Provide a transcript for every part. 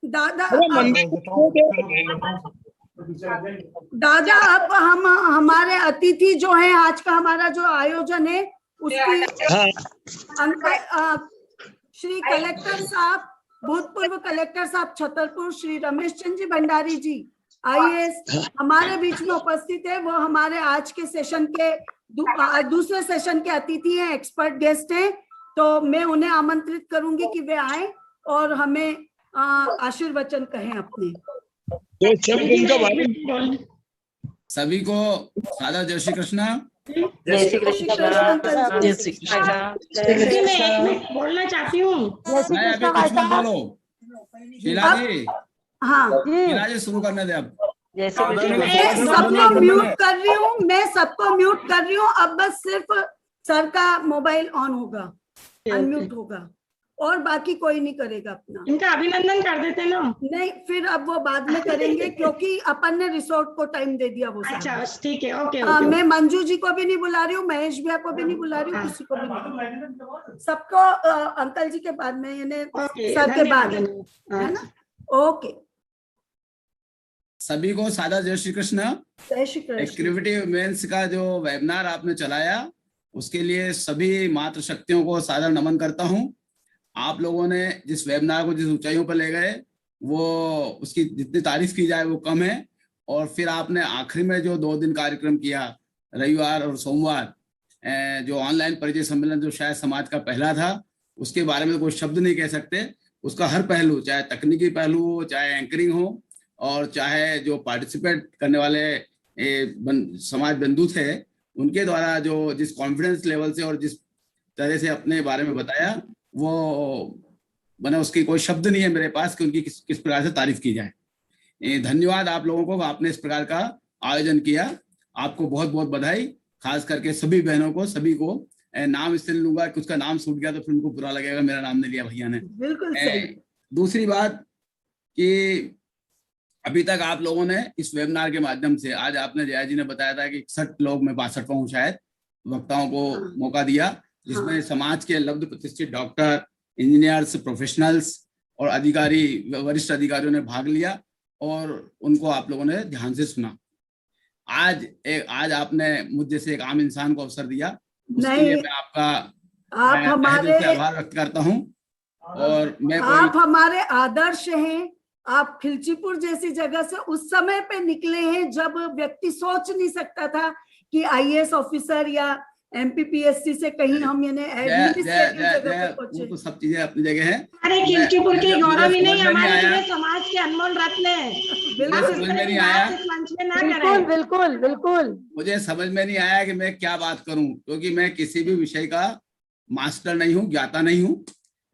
दादा दादा अब हम हमारे अतिथि जो हैं, आज का हमारा जो आयोजन है उसकी श्री कलेक्टर साहब, भूतपूर्व कलेक्टर साहब छतरपुर श्री रमेश चंद्र जी भंडारी जी IAS हमारे बीच में उपस्थित है। वो हमारे आज के सेशन के दूसरे सेशन के अतिथि हैं, एक्सपर्ट गेस्ट हैं। तो मैं उन्हें आमंत्रित करूंगी कि वे आए और हमें आशीर्वचन कहें अपने। सभी को सादर जय श्री कृष्णा। जय श्री कृष्ण। जय श्री कृष्ण। मैं एक मिनट बोलना चाहती हूँ। मैं अभी कुछ मत बोलो शीला जी। हाँ शीला जी शुरू करने दे अब। जय श्री कृष्ण। मैं सबको म्यूट कर रही हूँ, मैं सबको म्यूट कर रही हूँ। अब बस सिर्फ सर का मोबाइल ऑन होगा, अनम्यूट होगा और बाकी कोई नहीं करेगा अपना। इनका अभिनंदन कर देते ना। नहीं, फिर अब वो बाद में करेंगे क्योंकि अपन ने रिसोर्ट को टाइम दे दिया। वो अच्छा ठीक है, ओके। मैं मंजू जी को भी नहीं बुला रही हूँ, महेश भैया को भी नहीं बुला रही हूँ, किसी को भी नहीं। सबको अंकल जी के बाद में, यानी सर के बाद, है ना? ओके, सभी को सादर जय श्री कृष्ण। जय श्री कृष्ण। एक्टिविटी वुमेन्स का जो वेबिनार आपने चलाया उसके लिए सभी मातृ शक्तियों को सादर नमन करता हूँ। आप लोगों ने जिस वेबिनार को जिस ऊंचाइयों पर ले गए वो उसकी जितनी तारीफ की जाए वो कम है। और फिर आपने आखिरी में जो 2 दिन कार्यक्रम किया, रविवार और सोमवार, जो ऑनलाइन परिचय सम्मेलन जो शायद समाज का पहला था, उसके बारे में कोई शब्द नहीं कह सकते। उसका हर पहलू, चाहे तकनीकी पहलू हो, चाहे एंकरिंग हो, और चाहे जो पार्टिसिपेट करने वाले समाज बंधु थे उनके द्वारा जो जिस कॉन्फिडेंस लेवल से और जिस तरह से अपने बारे में बताया, वो मैंने उसकी कोई शब्द नहीं है मेरे पास कि उनकी किस प्रकार से तारीफ की जाए। धन्यवाद आप लोगों को, आपने इस प्रकार का आयोजन किया। आपको बहुत बहुत बधाई, खास करके सभी बहनों को, सभी को। नाम इसलिए लूंगा कि उसका नाम छूट गया तो फिर उनको बुरा लगेगा मेरा नाम नहीं लिया भैया ने। बिल्कुल सही। दूसरी बात कि अभी तक आप लोगों ने इस वेबिनार के माध्यम से, आज आपने जया जी ने बताया था कि 61 लोग, मैं 62वां हूँ शायद, वक्ताओं को मौका दिया, जिसमें समाज के लब्ध प्रतिष्ठित डॉक्टर, इंजीनियर्स, प्रोफेशनल्स और अधिकारी, वरिष्ठ अधिकारियों ने भाग लिया और उनको आप लोगों ने ध्यान से सुना। आज आपने मुझ जैसे एक आम इंसान को अवसर दिया, उसके लिए मैं आपका हमारे आभार व्यक्त करता हूँ। और मैं आप हमारे आदर्श हैं। आप खिलचीपुर जैसी जगह से उस समय पे निकले हैं जब व्यक्ति सोच नहीं सकता था कि IAS ऑफिसर या MPPSC से कहीं हम तो सब चीजें अपनी जगह है। अरे खिलचीपुर के गौरव ही नहीं, हमारे लिए समाज के अनमोल रत्न है। समझ में नहीं आया, बिल्कुल बिल्कुल बिल्कुल। मुझे समझ में नहीं आया कि मैं क्या बात करूं, क्योंकि मैं किसी भी विषय का मास्टर नहीं हूं, ज्ञाता नहीं हूं,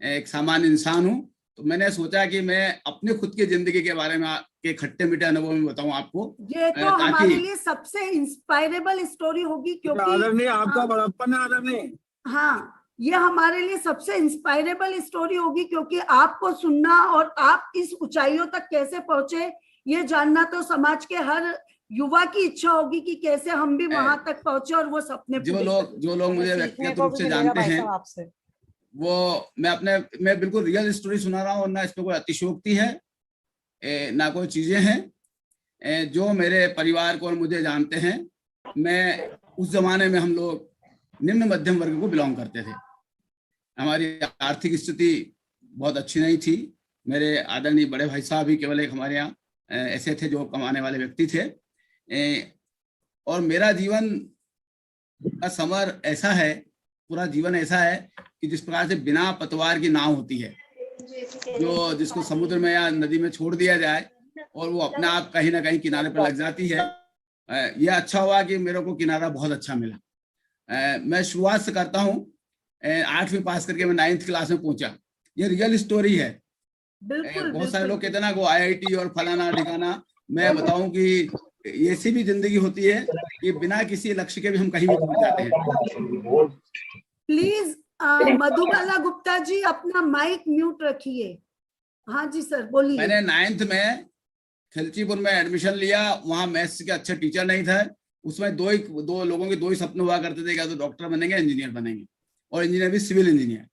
एक सामान्य इंसान हूं। तो मैंने सोचा कि मैं अपने खुद की जिंदगी के बारे में के खट्टे मीठे अनुभव में बताऊं आपको। ये तो हमारे लिए सबसे इंस्पायरेबल स्टोरी होगी, क्योंकि आदरणीय आपका बड़प्पन है आदरणीय। हाँ, ये हमारे लिए सबसे इंस्पायरेबल स्टोरी होगी, क्योंकि आपको सुनना और आप इस ऊंचाइयों तक कैसे पहुंचे ये जानना तो समाज के हर युवा की इच्छा होगी कि कैसे हम भी वहां तक पहुंचे और वो सपने। जो लोग मुझे व्यक्तिगत रूप से जानते हैं वो मैं बिल्कुल रियल स्टोरी सुना रहा हूँ, ना इसमें कोई अतिशयोक्ति है, ना कोई चीजें हैं। जो मेरे परिवार को और मुझे जानते हैं, मैं उस जमाने में हम लोग निम्न मध्यम वर्ग को बिलोंग करते थे। हमारी आर्थिक स्थिति बहुत अच्छी नहीं थी। मेरे आदरणीय बड़े भाई साहब भी केवल एक हमारे यहाँ ऐसे थे जो कमाने वाले व्यक्ति थे। और मेरा जीवन का समर ऐसा है, पूरा जीवन ऐसा है कि जिस प्रकार से बिना पतवार की नाव होती है, जिसको समुद्र में या नदी में छोड़ दिया जाए और वो अपने आप कहीं ना कहीं किनारे पर लग जाती है। यह अच्छा हुआ कि मेरे को किनारा बहुत अच्छा मिला। मैं शुरुआत से करता हूँ। 8वीं पास करके मैं 9th क्लास में पहुंचा। ये रियल स्टोरी है। बहुत सारे लोग कहते हैं ना को IIT और फलाना ठिकाना। मैं बताऊं कि ऐसी भी जिंदगी होती है कि बिना किसी लक्ष्य के भी हम कहीं भी पहुंच जाते हैं। प्लीज मधुबाला गुप्ता जी अपना माइक म्यूट रखिए। हाँ जी सर, बोलिए। मैंने 9th में खिलचीपुर में एडमिशन लिया। वहां मैथ्स के अच्छे टीचर नहीं थे। उसमें दो लोगों के 2 ही सपने हुआ करते थे, क्या तो डॉक्टर बनेंगे, इंजीनियर बनेंगे, और इंजीनियर भी सिविल इंजीनियर।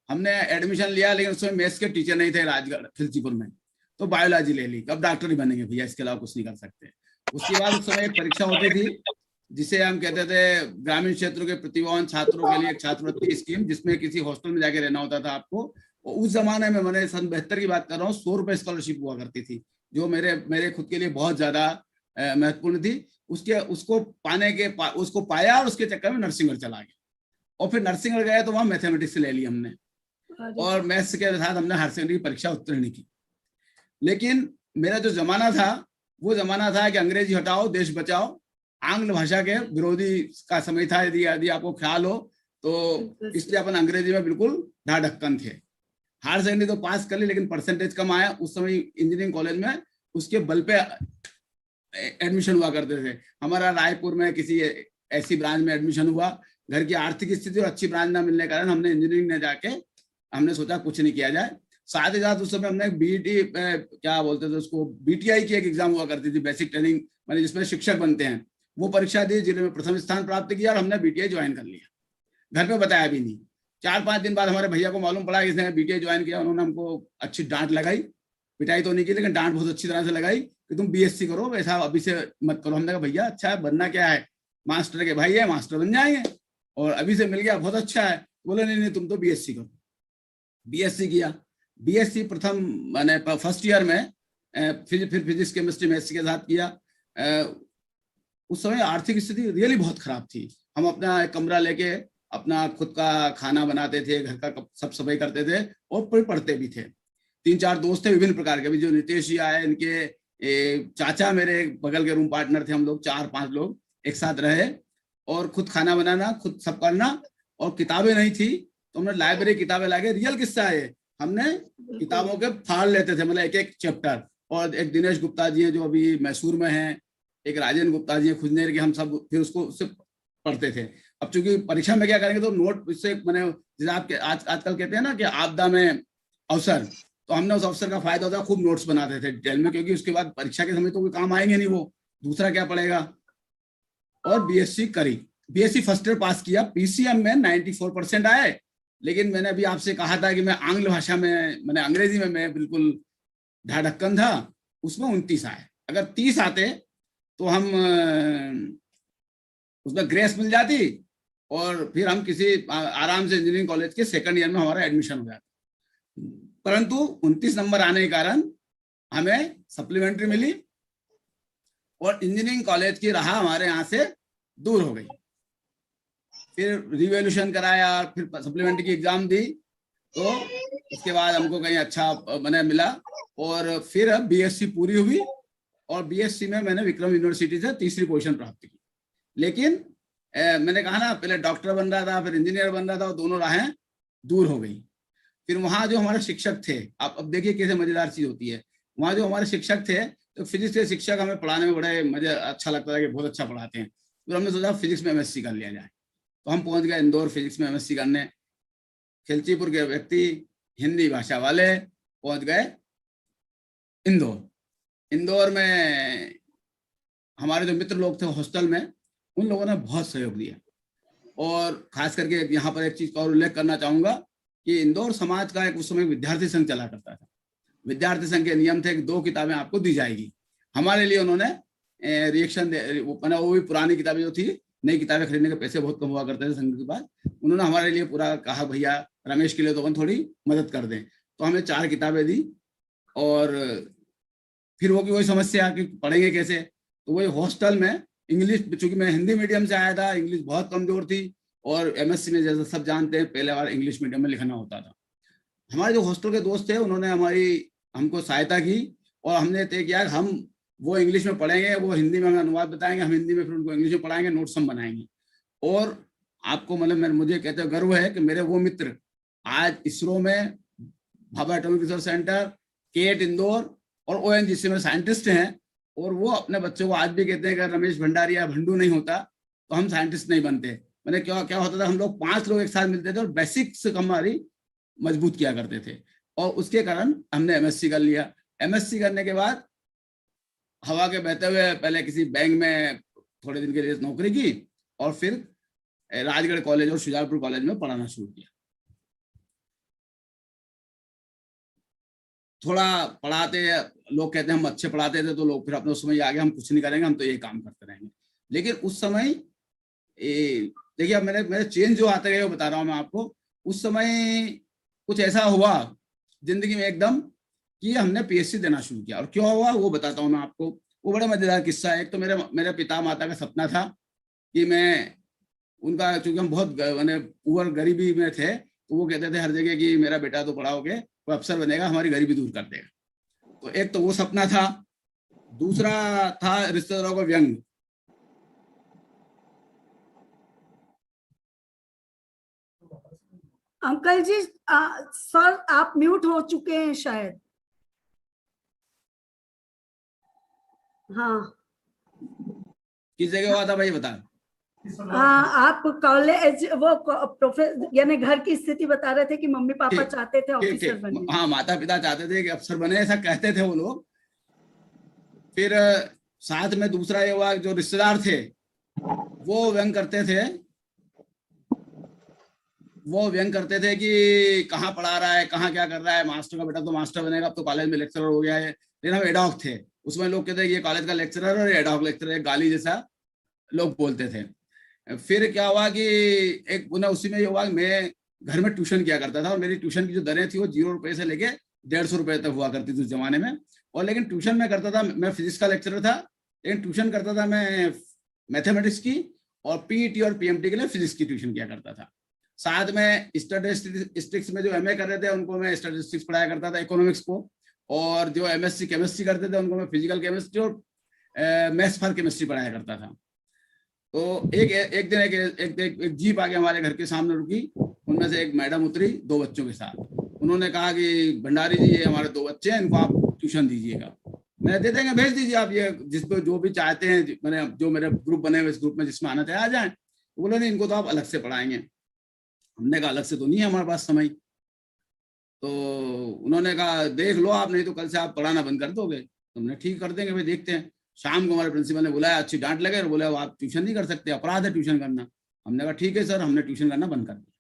हमने एडमिशन लिया, लेकिन उसमें मैथ्स के टीचर नहीं थे राजगढ़ खिलचीपुर में। तो बायोलॉजी ले ली, अब डॉक्टर ही बनेंगे भैया, इसके अलावा कुछ नहीं कर सकते। उसके बाद उस समय एक परीक्षा होती थी जिसे हम कहते थे ग्रामीण क्षेत्रों के प्रतिभावान छात्रों के लिए एक छात्रवृत्ति स्कीम, जिसमें किसी हॉस्टल में जाके रहना होता था आपको। और उस जमाने में, मैंने सन 72 की बात कर रहा हूँ, 100 रुपए स्कॉलरशिप हुआ करती थी, जो मेरे खुद के लिए बहुत ज्यादा महत्वपूर्ण थी। उसको पाया और उसके चक्कर में नरसिंहगढ़ चला गया, और फिर नरसिंहगढ़ गया तो वहां मैथमेटिक्स ले ली हमने, और मैथ्स के साथ हमने हायर सेकेंडरी की परीक्षा उत्तीर्ण की। लेकिन मेरा जो जमाना था वो जमाना था कि अंग्रेजी हटाओ देश बचाओ, आंग्ल भाषा के विरोधी का समय था, यदि आपको ख्याल हो तो। इसलिए अपन अंग्रेजी में बिल्कुल ढाढक्कन थे। हायर सेकेंडरी तो पास कर ली, लेकिन परसेंटेज कम आया। उस समय इंजीनियरिंग कॉलेज में उसके बल पे एडमिशन हुआ करते थे। हमारा रायपुर में किसी ऐसी ब्रांच में एडमिशन हुआ, घर की आर्थिक स्थिति और अच्छी ब्रांच ना मिलने के कारण हमने इंजीनियरिंग में जाके हमने सोचा कुछ नहीं किया जाए। साथ ही साथ उस समय हमने बीटी क्या बोलते थे उसको, बीटीआई की एक एग्जाम हुआ करती थी, बेसिक ट्रेनिंग, माने जिसमें शिक्षक बनते हैं, वो परीक्षा दी, जिले में प्रथम स्थान प्राप्त किया और हमने बीटीआई ज्वाइन कर लिया। घर पे बताया भी नहीं। 4-5 दिन बाद हमारे भैया को मालूम पड़ा कि इसने बीटीआई ज्वाइन किया। उन्होंने हमको अच्छी डांट लगाई, पिटाई तो नहीं की, लेकिन डांट बहुत अच्छी तरह से लगाई कि तुम बीएससी करो, ऐसा अभी से मत करो। हमने कहा भैया अच्छा है, बनना क्या है, मास्टर के भाई है, मास्टर बन जाएंगे, और अभी से मिल गया बहुत अच्छा है। बोले नहीं तुम तो बीएससी करो। बीएससी किया। बीएससी प्रथम मैंने फर्स्ट ईयर में फिर फिजिक्स केमिस्ट्री मैथ्स के साथ किया। उस समय आर्थिक स्थिति रियली बहुत खराब थी। हम अपना एक कमरा लेके अपना खुद का खाना बनाते थे, घर का सब सफाई करते थे, और फिर पढ़ते भी थे। 3-4 दोस्त थे विभिन्न प्रकार के। अभी जो नितेश जी आए, इनके चाचा मेरे बगल के रूम पार्टनर थे। हम लोग 4-5 लोग एक साथ रहे, और खुद खाना बनाना, खुद सब करना। और किताबें नहीं थी तो हमने लाइब्रेरी किताबें लाके, रियल किस्सा है, हमने किताबों के फाड़ लेते थे, मतलब एक चैप्टर। और एक दिनेश गुप्ता जी है जो अभी मैसूर में हैं, एक राजेंद्र गुप्ता जी है खुजनेर के, हम सब फिर उसको उससे पढ़ते थे। अब चूंकि परीक्षा में क्या करेंगे तो नोट इससे, मैंने जैसे आपके आजकल कहते हैं ना कि आपदा में अवसर, तो हमने उस अवसर का फायदा होता, खूब नोट्स बनाते थे डिटेल में, क्योंकि उसके बाद परीक्षा के समय तो कोई काम आएंगे नहीं, वो दूसरा क्या पड़ेगा। और बीएससी करी, बीएससी फर्स्ट ईयर पास किया। पीसीएम में 94% आए, लेकिन मैंने अभी आपसे कहा था कि मैं आंग्ल भाषा में, मैंने अंग्रेजी में मैं बिल्कुल ढाढक्कन था, उसमें 29 आए। अगर 30 आते तो हम उसमें ग्रेस मिल जाती, और फिर हम किसी आराम से इंजीनियरिंग कॉलेज के सेकंड ईयर में हमारा एडमिशन हो जाता। परंतु 29 नंबर आने के कारण हमें सप्लीमेंट्री मिली, और इंजीनियरिंग कॉलेज की राह हमारे यहाँ से दूर हो गई। फिर रिवॉल्यूशन कराया, फिर सप्लीमेंट्री की एग्जाम दी, तो उसके बाद हमको कहीं अच्छा मैंने मिला, और फिर अब बीएससी पूरी हुई, और बीएससी में मैंने विक्रम यूनिवर्सिटी से 3री पोजीशन प्राप्त की। लेकिन मैंने कहा ना, पहले डॉक्टर बन रहा था, फिर इंजीनियर बन रहा था, और दोनों राहें दूर हो गई। फिर वहां जो हमारे शिक्षक थे, आप अब देखिए कैसे मजेदार चीज होती है। वहां जो हमारे शिक्षक थे, तो फिजिक्स के शिक्षक हमें पढ़ाने में बड़े मजे, अच्छा लगता था कि बहुत अच्छा पढ़ाते हैं। फिर हमने सोचा फिजिक्स में एमएससी कर लिया जाए, तो हम पहुंच गए इंदौर फिजिक्स में एमएससी करने। खिलचीपुर के व्यक्ति हिंदी भाषा वाले पहुंच गए इंदौर। इंदौर में हमारे जो मित्र लोग थे हॉस्टल में, उन लोगों ने बहुत सहयोग दिया। और खास करके यहाँ पर एक चीज का और उल्लेख करना चाहूंगा कि इंदौर समाज का एक उस समय विद्यार्थी संघ चला करता था। विद्यार्थी संघ के नियम थे कि 2 किताबें आपको दी जाएगी। हमारे लिए उन्होंने रिएक्शन, वो भी पुरानी किताबें जो थी, नई किताबें खरीदने के पैसे बहुत कम हुआ करते थे संघ के बाद, उन्होंने हमारे लिए पूरा कहा भैया रमेश के लिए तो अपन थोड़ी मदद कर दें। तो हमें 4 किताबें दी, और फिर वो की वही समस्या कि पढ़ेंगे कैसे। तो वही हॉस्टल में इंग्लिश, चूंकि मैं हिंदी मीडियम से आया था, इंग्लिश बहुत कमजोर थी, और एमएससी में जैसा सब जानते हैं पहले बार इंग्लिश मीडियम में लिखना होता था। हमारे जो हॉस्टल के दोस्त थे उन्होंने हमको सहायता की, और हमने तय किया हम वो इंग्लिश में पढ़ेंगे, वो हिंदी में हमें अनुवाद बताएंगे, हम हिंदी में फिर उनको इंग्लिश में पढ़ाएंगे, नोट्स हम बनाएंगे। और आपको मतलब मुझे कहते हैं गर्व है कि मेरे वो मित्र आज इसरो में, Bhabha atomic research centre, CAT Indore और ओएनजीसी में साइंटिस्ट हैं। और वो अपने बच्चों को आज भी कहते हैं कि रमेश भंडारी या भंडू नहीं होता तो हम साइंटिस्ट नहीं बनते। मैंने क्या होता था, हम लोग 5 लोग एक साथ मिलते थे और बेसिक्स हमारी मजबूत किया करते थे, और उसके कारण हमने एमएससी कर लिया। एमएससी करने के बाद हवा के बहते हुए पहले किसी बैंक में थोड़े दिन के लिए नौकरी की, और फिर राजगढ़ कॉलेज और शुजालपुर कॉलेज में पढ़ाना शुरू किया। थोड़ा पढ़ाते, लोग कहते हैं हम अच्छे पढ़ाते थे, तो लोग फिर अपने उस समय आ गए हम कुछ नहीं करेंगे, हम तो ये काम करते रहेंगे। लेकिन उस समय देखिए, अब मेरे चेंज जो आते गए वो बता रहा हूँ मैं आपको। उस समय कुछ ऐसा हुआ जिंदगी में एकदम कि हमने पीएससी देना शुरू किया। और क्यों हुआ वो बताता हूँ मैं आपको। वो बड़ा मजेदार किस्सा है। एक तो मेरे पिता माता का सपना था कि मैं उनका, चूंकि हम बहुत मैंने पुअर गरीबी में थे, तो वो कहते थे हर जगह कि मेरा बेटा तो पढ़ा होके वो अफसर बनेगा, हमारी गरीबी दूर कर देगा। तो एक तो वो सपना था। दूसरा था रिश्तेदारों का व्यंग। अंकल जी, सर आप म्यूट हो चुके हैं शायद। हाँ, किस जगह हुआ था भाई बता। हाँ, आप कॉलेज वो प्रोफेसर यानी घर की स्थिति बता रहे थे कि मम्मी पापा ठीक, चाहते थे ठीक, ऑफिसर ठीक। बनने। हाँ, माता पिता चाहते थे कि अफसर बने, ऐसा कहते थे वो लोग। फिर साथ में दूसरा ये हुआ, जो रिश्तेदार थे वो व्यंग करते थे कि कहाँ पढ़ा रहा है, कहाँ क्या कर रहा है, मास्टर का बेटा तो मास्टर बनेगा, अब तो कॉलेज में लेक्चरर हो गया है। लेकिन हम एडॉक थे। उसमें लोग कहते हैं ये कॉलेज का लेक्चरर और एडॉक लेक्चरर, गाली जैसा लोग बोलते थे। फिर क्या हुआ कि एक उसी में ये हुआ, मैं घर में ट्यूशन किया करता था, और मेरी ट्यूशन की जो दरें थी वो 0 रुपए से लेके 150 रुपए तक हुआ करती थी उस जमाने में। और लेकिन ट्यूशन में करता था, मैं फिजिक्स का लेक्चरर था, लेकिन ट्यूशन करता था मैं मैथमेटिक्स की, और पीईटी और पीएमटी के लिए फिजिक्स की ट्यूशन किया करता था। साथ में स्टैटिस्टिक्स में जो एमए कर रहे थे उनको मैं स्टैटिस्टिक्स पढ़ाया करता था, इकोनॉमिक्स को। और जो एमएससी केमिस्ट्री करते थे उनको मैं फिजिकल केमिस्ट्री और मैथ्स फॉर केमिस्ट्री पढ़ाया करता था। तो एक दिन एक जीप आके हमारे घर के सामने रुकी। उनमें से एक मैडम उतरी 2 बच्चों के साथ। उन्होंने कहा कि भंडारी जी, ये हमारे 2 बच्चे हैं, इनको आप ट्यूशन दीजिएगा। मैंने दे देंगे, भेज दीजिए आप, ये जिसपे जो भी चाहते हैं, मैंने जो मेरे ग्रुप बने हुए, इस ग्रुप में जिसमें आना चाहे आ जाए। बोले नहीं, इनको तो आप अलग से पढ़ाएंगे। हमने कहा अलग से तो नहीं है हमारे पास समय। तो उन्होंने कहा देख लो आप, नहीं तो कल से आप पढ़ाना बंद कर दोगे। तो हमने ठीक कर देंगे भाई, देखते हैं। शाम को हमारे प्रिंसिपल ने बुलाया, अच्छी डांट लगे और बोले आप ट्यूशन नहीं कर सकते, अपराध है ट्यूशन करना। हमने कहा ठीक है सर, हमने ट्यूशन करना बंद कर दिया।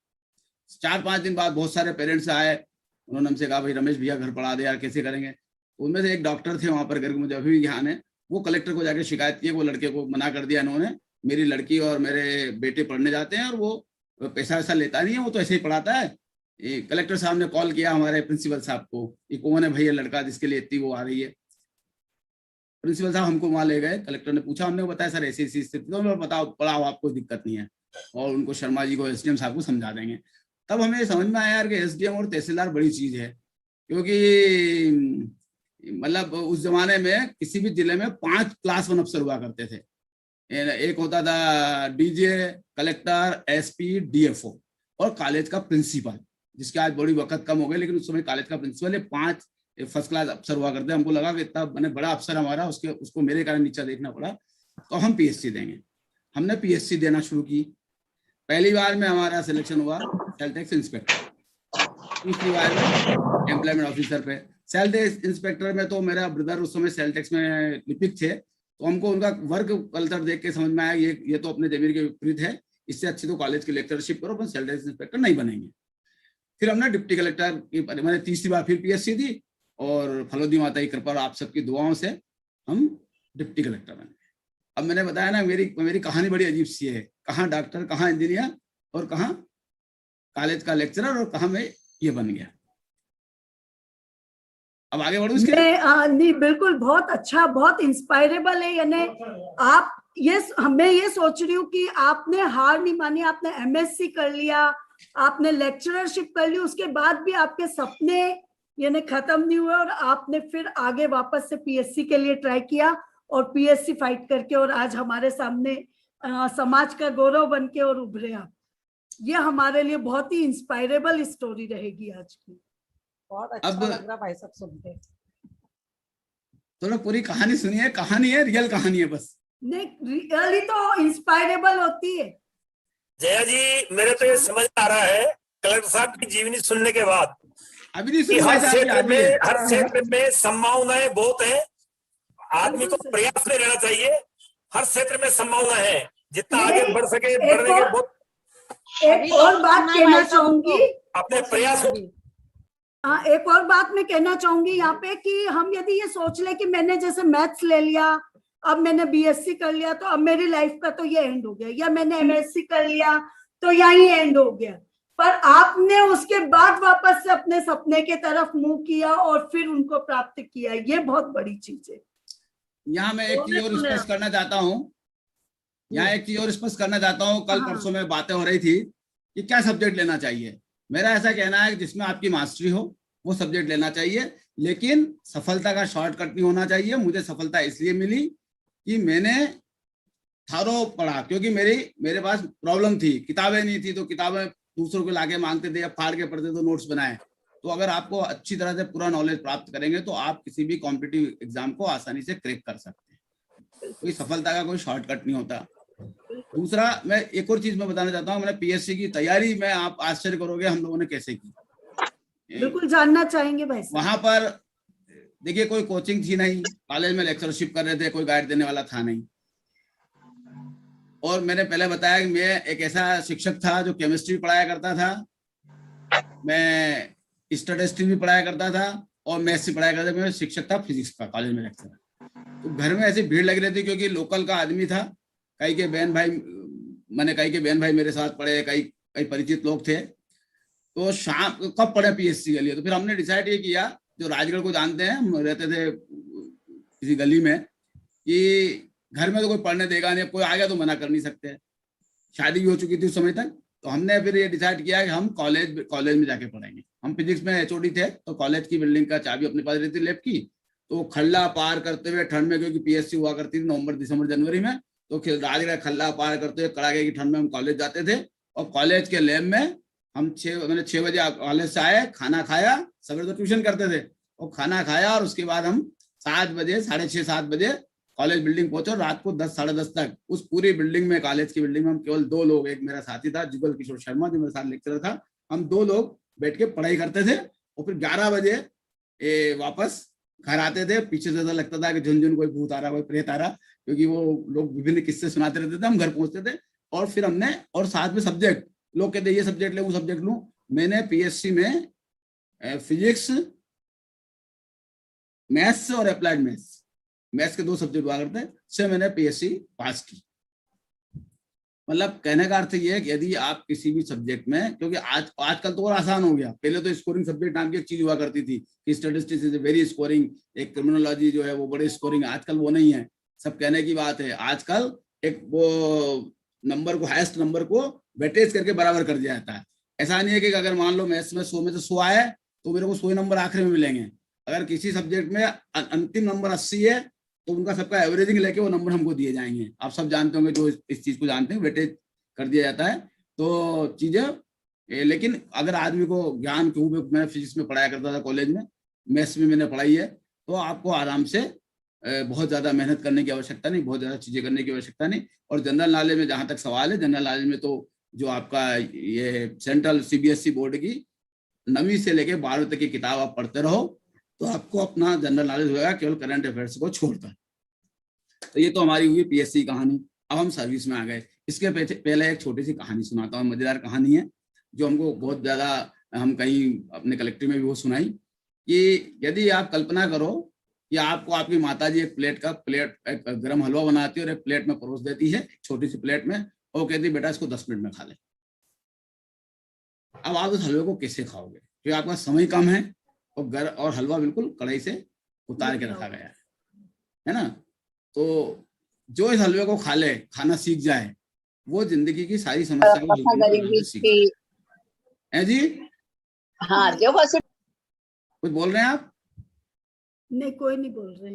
4-5 दिन बाद बहुत सारे पेरेंट्स आए। उन्होंने हमसे कहा भाई रमेश भैया घर पढ़ा दे यार, कैसे करेंगे। उनमें से एक डॉक्टर थे वहां पर, करके मुझे अभी भी ध्यान है, वो कलेक्टर को जाके शिकायत की। वो लड़के को मना कर दिया इन्होंने, मेरी लड़की और मेरे बेटे पढ़ने जाते हैं और वो पैसा वैसा लेता नहीं है, वो तो ऐसे ही पढ़ाता है। कलेक्टर साहब ने कॉल किया हमारे प्रिंसिपल साहब को, ये कौन है भैया लड़का जिसके लिए इतनी वो आ रही है। प्रिंसिपल साहब हमको वहां ले गए। कलेक्टर ने पूछा, हमने बताया सर ऐसी ऐसी स्थिति, तो बताओ पढ़ाओ, आपको दिक्कत नहीं है, और उनको शर्मा जी को, एसडीएम साहब को समझा देंगे। तब हमें समझ में आया यार कि एसडीएम और तहसीलदार बड़ी चीज है। क्योंकि मतलब उस जमाने में किसी भी जिले में 5 क्लास 1 अफसर हुआ करते थे। एक होता था डीजे, कलेक्टर, एसपी, डीएफओ और कॉलेज का प्रिंसिपल, जिसके आज बड़ी वक्त कम हो गई, लेकिन उस समय कॉलेज का प्रिंसिपल 5 फर्स्ट क्लास अफसर हुआ करते। हमको लगा कि इतना मैंने बड़ा अफसर हमारा, उसको मेरे कारण नीचा देखना पड़ा, तो हम पीएससी देंगे। हमने पीएससी देना शुरू की। पहली बार में हमारा सिलेक्शन हुआ सेल टैक्स इंस्पेक्टर, दूसरी बार में एम्प्लॉयमेंट ऑफिसर पे। सेल टैक्स इंस्पेक्टर में तो मेरा ब्रदर उस समय सेल टैक्स में लिपिक थे, तो हमको उनका वर्क कल्चर देख के समझ में आया ये तो अपने जमीर के विपरीत है, इससे अच्छी तो कॉलेज की लेक्चरशिप करो, अपन सेल टैक्स इंस्पेक्टर नहीं बनेंगे। फिर हमने डिप्टी कलेक्टर की, मैंने तीसरी बार फिर पीएससी दी, और फलोदी माता की कृपा और आप सबकी दुआओं से हम डिप्टी कलेक्टर बने। अब मैंने बताया ना, मेरी कहानी बड़ी अजीब सी है, कहाँ डॉक्टर, कहाँ इंजीनियर, और कहाँ कॉलेज का लेक्चरर, और कहाँ मैं ये बन गया। अब आगे बढ़ूं इसके लिए? नहीं, बिल्कुल बहुत अच्छा, बहुत इंस्पायरेबल है। यानी आप मैं ये सोच रही हूँ कि आपने हार नहीं मानी, आपने एमएससी कर लिया, आपने लेक्चररशिप कर ली, उसके बाद भी आपके सपने यानी खत्म नहीं हुए, और आपने फिर आगे वापस से पीएससी के लिए ट्राई किया, और पीएससी फाइट करके, और आज हमारे सामने समाज का गौरव बन के और उभरे आप। ये हमारे लिए बहुत ही इंस्पायरेबल स्टोरी रहेगी आज की। बहुत अच्छा लग रहा भाई सब सुन के। तो पूरी कहानी सुनिए, कहानी है, रियल कहानी है बस। नहीं, रियली तो इंस्पायरेबल होती है। जया जी, मेरे तो ये समझ आ रहा है कलेक्टर साहब की जीवनी सुनने के बाद, अभी नहीं कि हर क्षेत्र में संभावनाएं बहुत है। आदमी को प्रयास में रहना चाहिए, हर क्षेत्र में संभावना है, जितना आगे बढ़ सके बढ़ने के बहुत। एक और बात कहना चाहूंगी, अपने प्रयास एक और बात मैं कहना चाहूंगी यहाँ पे कि हम यदि ये सोच ले कि मैंने जैसे मैथ्स ले लिया, अब मैंने बीएससी कर लिया तो अब मेरी लाइफ का तो ये एंड हो गया, या मैंने एमएससी कर लिया तो यही एंड हो गया, पर आपने उसके बाद वापस से अपने सपने के तरफ मुंह किया और फिर उनको प्राप्त किया, ये बहुत बड़ी चीज है। यहाँ मैं एक चीज और स्पष्ट करना चाहता हूँ, कल परसों में बातें हो रही थी कि क्या सब्जेक्ट लेना चाहिए। मेरा ऐसा कहना है कि जिसमें आपकी मास्टरी हो वो सब्जेक्ट लेना चाहिए, लेकिन सफलता का शॉर्टकट नहीं होना चाहिए। मुझे सफलता इसलिए मिली कि मैंने थारो पढ़ा, क्योंकि मेरे पास प्रॉब्लम थी, किताबें नहीं थी, तो किताबें दूसरों को लाके मांगते थे या फाड़ के पढ़ते तो नोट्स बनाए। तो अगर आपको अच्छी तरह से पूरा नॉलेज प्राप्त करेंगे तो आप किसी भी कॉम्पिटिटिव एग्जाम को आसानी से क्रैक कर सकते हैं। कोई सफलता का कोई शॉर्टकट नहीं होता। दूसरा, मैं एक और चीज मैं बताना चाहता हूँ, मैंने पीएससी की तैयारी में, आप आश्चर्य करोगे हम लोगों ने कैसे की, बिल्कुल जानना चाहेंगे भाई साहब। वहां पर देखिए कोई कोचिंग थी नहीं, कॉलेज में लेक्चरशिप कर रहे थे, कोई गाइड देने वाला था नहीं। और मैंने पहले बताया कि मैं एक ऐसा शिक्षक था जो केमिस्ट्री पढ़ाया करता था, मैं स्टैटिस्टिक्स भी पढ़ाया करता था और मैथ्स भी पढ़ाया करता था। मैं शिक्षक था फिजिक्स का, कॉलेज में लेक्चरर। तो घर में ऐसी भीड़ लग रही थी क्योंकि लोकल का आदमी था, कई के बहन भाई मेरे साथ पढ़े, कई परिचित लोग थे। तो शाम कब पढ़े पीएससी के लिए, तो फिर हमने डिसाइड ये किया, जो राजगढ़ को जानते हैं, हम रहते थे किसी गली में, कि घर में तो कोई पढ़ने देगा नहीं, कोई आ गया तो मना कर नहीं सकते, शादी भी हो चुकी थी उस समय तक। तो हमने फिर ये डिसाइड किया कि हम कॉलेज में जाके पढ़ेंगे। हम फिजिक्स में एचओडी थे, तो कॉलेज की बिल्डिंग का चाबी अपने पास रहती लैब की, तो खल्ला पार करते हुए ठंड में, क्योंकि पीएससी हुआ करती थी नवंबर दिसंबर जनवरी में, तो राजगढ़ खल्ला पार करते हुए कड़ाके की ठंड में हम कॉलेज जाते थे। और कॉलेज के लैब में हम 6 बजे कॉलेज से आए, खाना खाया, सवेरे तो ट्यूशन करते थे, और खाना खाया, और उसके बाद हम 7 बजे, 6:30-7 बजे कॉलेज बिल्डिंग पहुंचे। रात को 10 साढ़े 10 तक उस पूरी बिल्डिंग में, कॉलेज की बिल्डिंग में, हम केवल 2 लोग, एक मेरा साथी था जुगल किशोर शर्मा जो मेरे साथ लेक्चरर था, हम 2 लोग बैठ के पढ़ाई करते थे। और फिर 11 बजे वापस घर आते थे। पीछे से ऐसा लगता था कि झुनझुन कोई भूत आ रहा, कोई प्रेत आ रहा, क्योंकि वो लोग विभिन्न किस्से सुनाते रहते थे। हम घर पहुंचते थे और फिर हमने, और साथ में सब्जेक्ट, लोग कहते ये सब्जेक्ट ले वो सब्जेक्ट लूं, मैंने पीएससी में फिजिक्स, मैथ्स और अप्लाइड मैथ्स के 2 सब्जेक्ट हुआ करते से मैंने पीएससी पास की। मतलब कहने का अर्थ ये है कि यदि आप किसी भी सब्जेक्ट में, क्योंकि आजकल तो और आसान हो गया, पहले तो स्कोरिंग सब्जेक्ट नाम की एक चीज हुआ करती थी कि स्टैटिस्टिक्स इज वेरी स्कोरिंग, एक क्रिमिनोलॉजी जो है वो बड़े स्कोरिंग, आजकल वो नहीं है। सब कहने की बात है, आजकल एक वो नंबर को, हाईएस्ट नंबर को वेटेज करके बराबर कर दिया जाता है। ऐसा नहीं है कि अगर मान लो मैथ्स में 100 में से 100 आए तो मेरे को 100 नंबर आखिरी में मिलेंगे। अगर किसी सब्जेक्ट में अंतिम नंबर 80 है तो उनका सबका एवरेजिंग लेके वो नंबर हमको दिए जाएंगे। आप सब जानते होंगे, जो इस चीज को जानते हैं, वेटेज कर दिया जाता है। तो चीजें, लेकिन अगर आदमी को ज्ञान, क्योंकि मैं फिजिक्स में पढ़ाया करता था कॉलेज में, मैथ्स में मैंने पढ़ाई है, तो आपको आराम से बहुत ज्यादा मेहनत करने की आवश्यकता नहीं, बहुत ज्यादा चीजें करने की आवश्यकता नहीं। और जनरल नॉलेज में जहां तक सवाल है, जनरल नॉलेज में तो जो आपका ये सेंट्रल सीबीएसई बोर्ड की 9वीं से लेके 12वीं तक की किताब आप पढ़ते रहो तो आपको अपना जनरल नॉलेज होगा, केवल करंट अफेयर्स को छोड़कर। तो ये तो हमारी हुई पीएससी कहानी। अब हम सर्विस में आ गए। इसके पहले एक छोटी सी कहानी सुनाता हूँ, मजेदार कहानी है जो हमको बहुत ज्यादा, हम कहीं अपने कलेक्टिव में भी वो सुनाई, कि यदि आप कल्पना करो कि आपको आपकी माताजी एक गरम हलवा बनाती है और एक प्लेट में परोस देती है, छोटी सी प्लेट में, और कहती है बेटा इसको 10 मिनट में खा ले। अब आप उस हलवे को कैसे खाओगे, क्योंकि आपका समय कम है और हलवा बिल्कुल कढ़ाई से उतार के रखा गया है ना। तो जो इस हलवे को खा ले, खाना सीख जाए, वो जिंदगी की सारी समस्या को है जी। हाँ, जो बस कुछ बोल रहे हैं आप? नहीं, कोई नहीं बोल रहे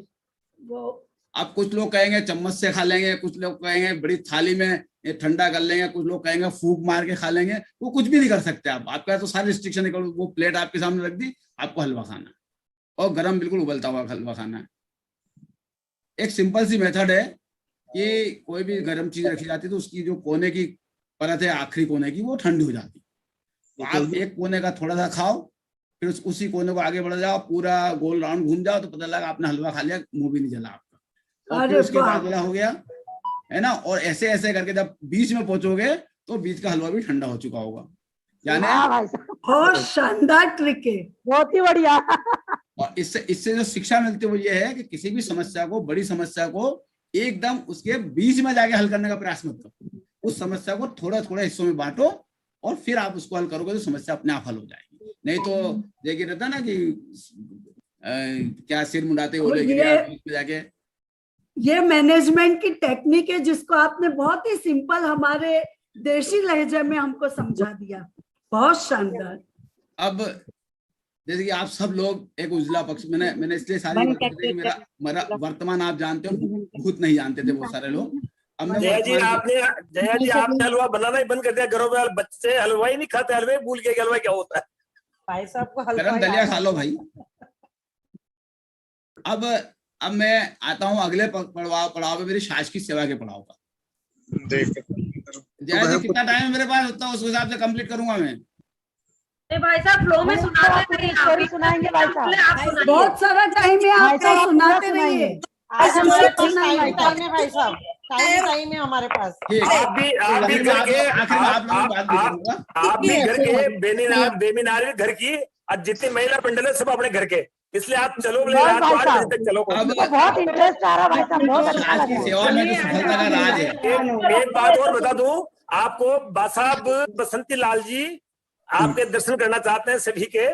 वो। अब कुछ लोग कहेंगे चम्मच से खा लेंगे, कुछ लोग कहेंगे बड़ी थाली में ये ठंडा कर लेंगे, कुछ लोग कहेंगे फूंक मार के खा लेंगे। वो कुछ भी नहीं कर सकते आप, आपका तो सारी रिस्ट्रिक्शन है। वो प्लेट आपके सामने रख दी, आपको हलवा खाना और गरम बिल्कुल उबलता हुआ हलवा खाना है। एक सिंपल सी मेथड है कि कोई भी गर्म चीज रखी जाती है तो उसकी जो कोने की परत है, आखिरी कोने की, वो ठंडी हो जाती है। तो आप एक कोने का थोड़ा सा खाओ, फिर उसी कोने को आगे बढ़ जाओ, पूरा गोल राउंड घूम जाओ, तो पता लगा आपने हलवा खा लिया, मुंह भी नहीं जला आपका। और फिर उसके बाद बोला हो गया है ना। और ऐसे ऐसे करके जब बीच में पहुंचोगे तो बीच का हलवा भी ठंडा हो चुका होगा। यानी भाई साहब बहुत शानदार ट्रिक है। बहुत ही बढ़िया। और इससे जो शिक्षा मिलती है वो ये है कि किसी भी समस्या को, बड़ी समस्या को एकदम उसके बीच में जाके हल करने का प्रयास मत करो। उस समस्या को थोड़ा थोड़ा हिस्सों में बांटो और फिर आप उसको हल करोगे तो समस्या अपने आप हल हो जाएगी। नहीं तो देखिए रहता ना कि क्या सिर मुंडाते बोले जाके। ये मैनेजमेंट की टेक्निक है जिसको आपने बहुत ही सिंपल हमारे देशी लहजे में हमको समझा दिया। बहुत शानदार। अब जैसे कि आप सब लोग एक उजला पक्ष, मैंने इसलिए सारी बातें की, मेरा वर्तमान आप जानते हो, भूत नहीं जानते थे बहुत सारे लोग। अब मैं जया जी आपने हलवा बनाना ही बंद कर दिया घरों में। बच्चे हलवा ही नहीं खाते, हलवा ही भूल गए कि हलवा क्या होता है। भाई साहब को गरम दलिया खा लो भाई। अब मैं आता हूँ अगले पड़ाव में, मेरी शासकीय सेवा के पड़ाव का। जया जी कितना टाइम है मेरे पास, उतना उस हिसाब से कंप्लीट करूंगा मैं। भाई साहब फ्लो में सुनाते रहिए, स्टोरी सुनाएंगे भाई साहब। बहुत सारा टाइम है, आप तो सुनाते रहिए। आज हमारे पास टाइम है भाई साहब, टाइम है हमारे पास। आप भी घर के बेमिनार घर की, और जितनी महिला मंडल है सब अपने घर के, इसलिए आप चलो रात 8 बजे तक चलो। बहुत इंटरेस्ट आ रहा भाई साहब, बहुत अच्छा लग रहा है। सेवा में तो सफलता का राज है। एक बात और बता दूं आपको, बासाब बसंती लाल जी आपके दर्शन करना चाहते हैं सभी के।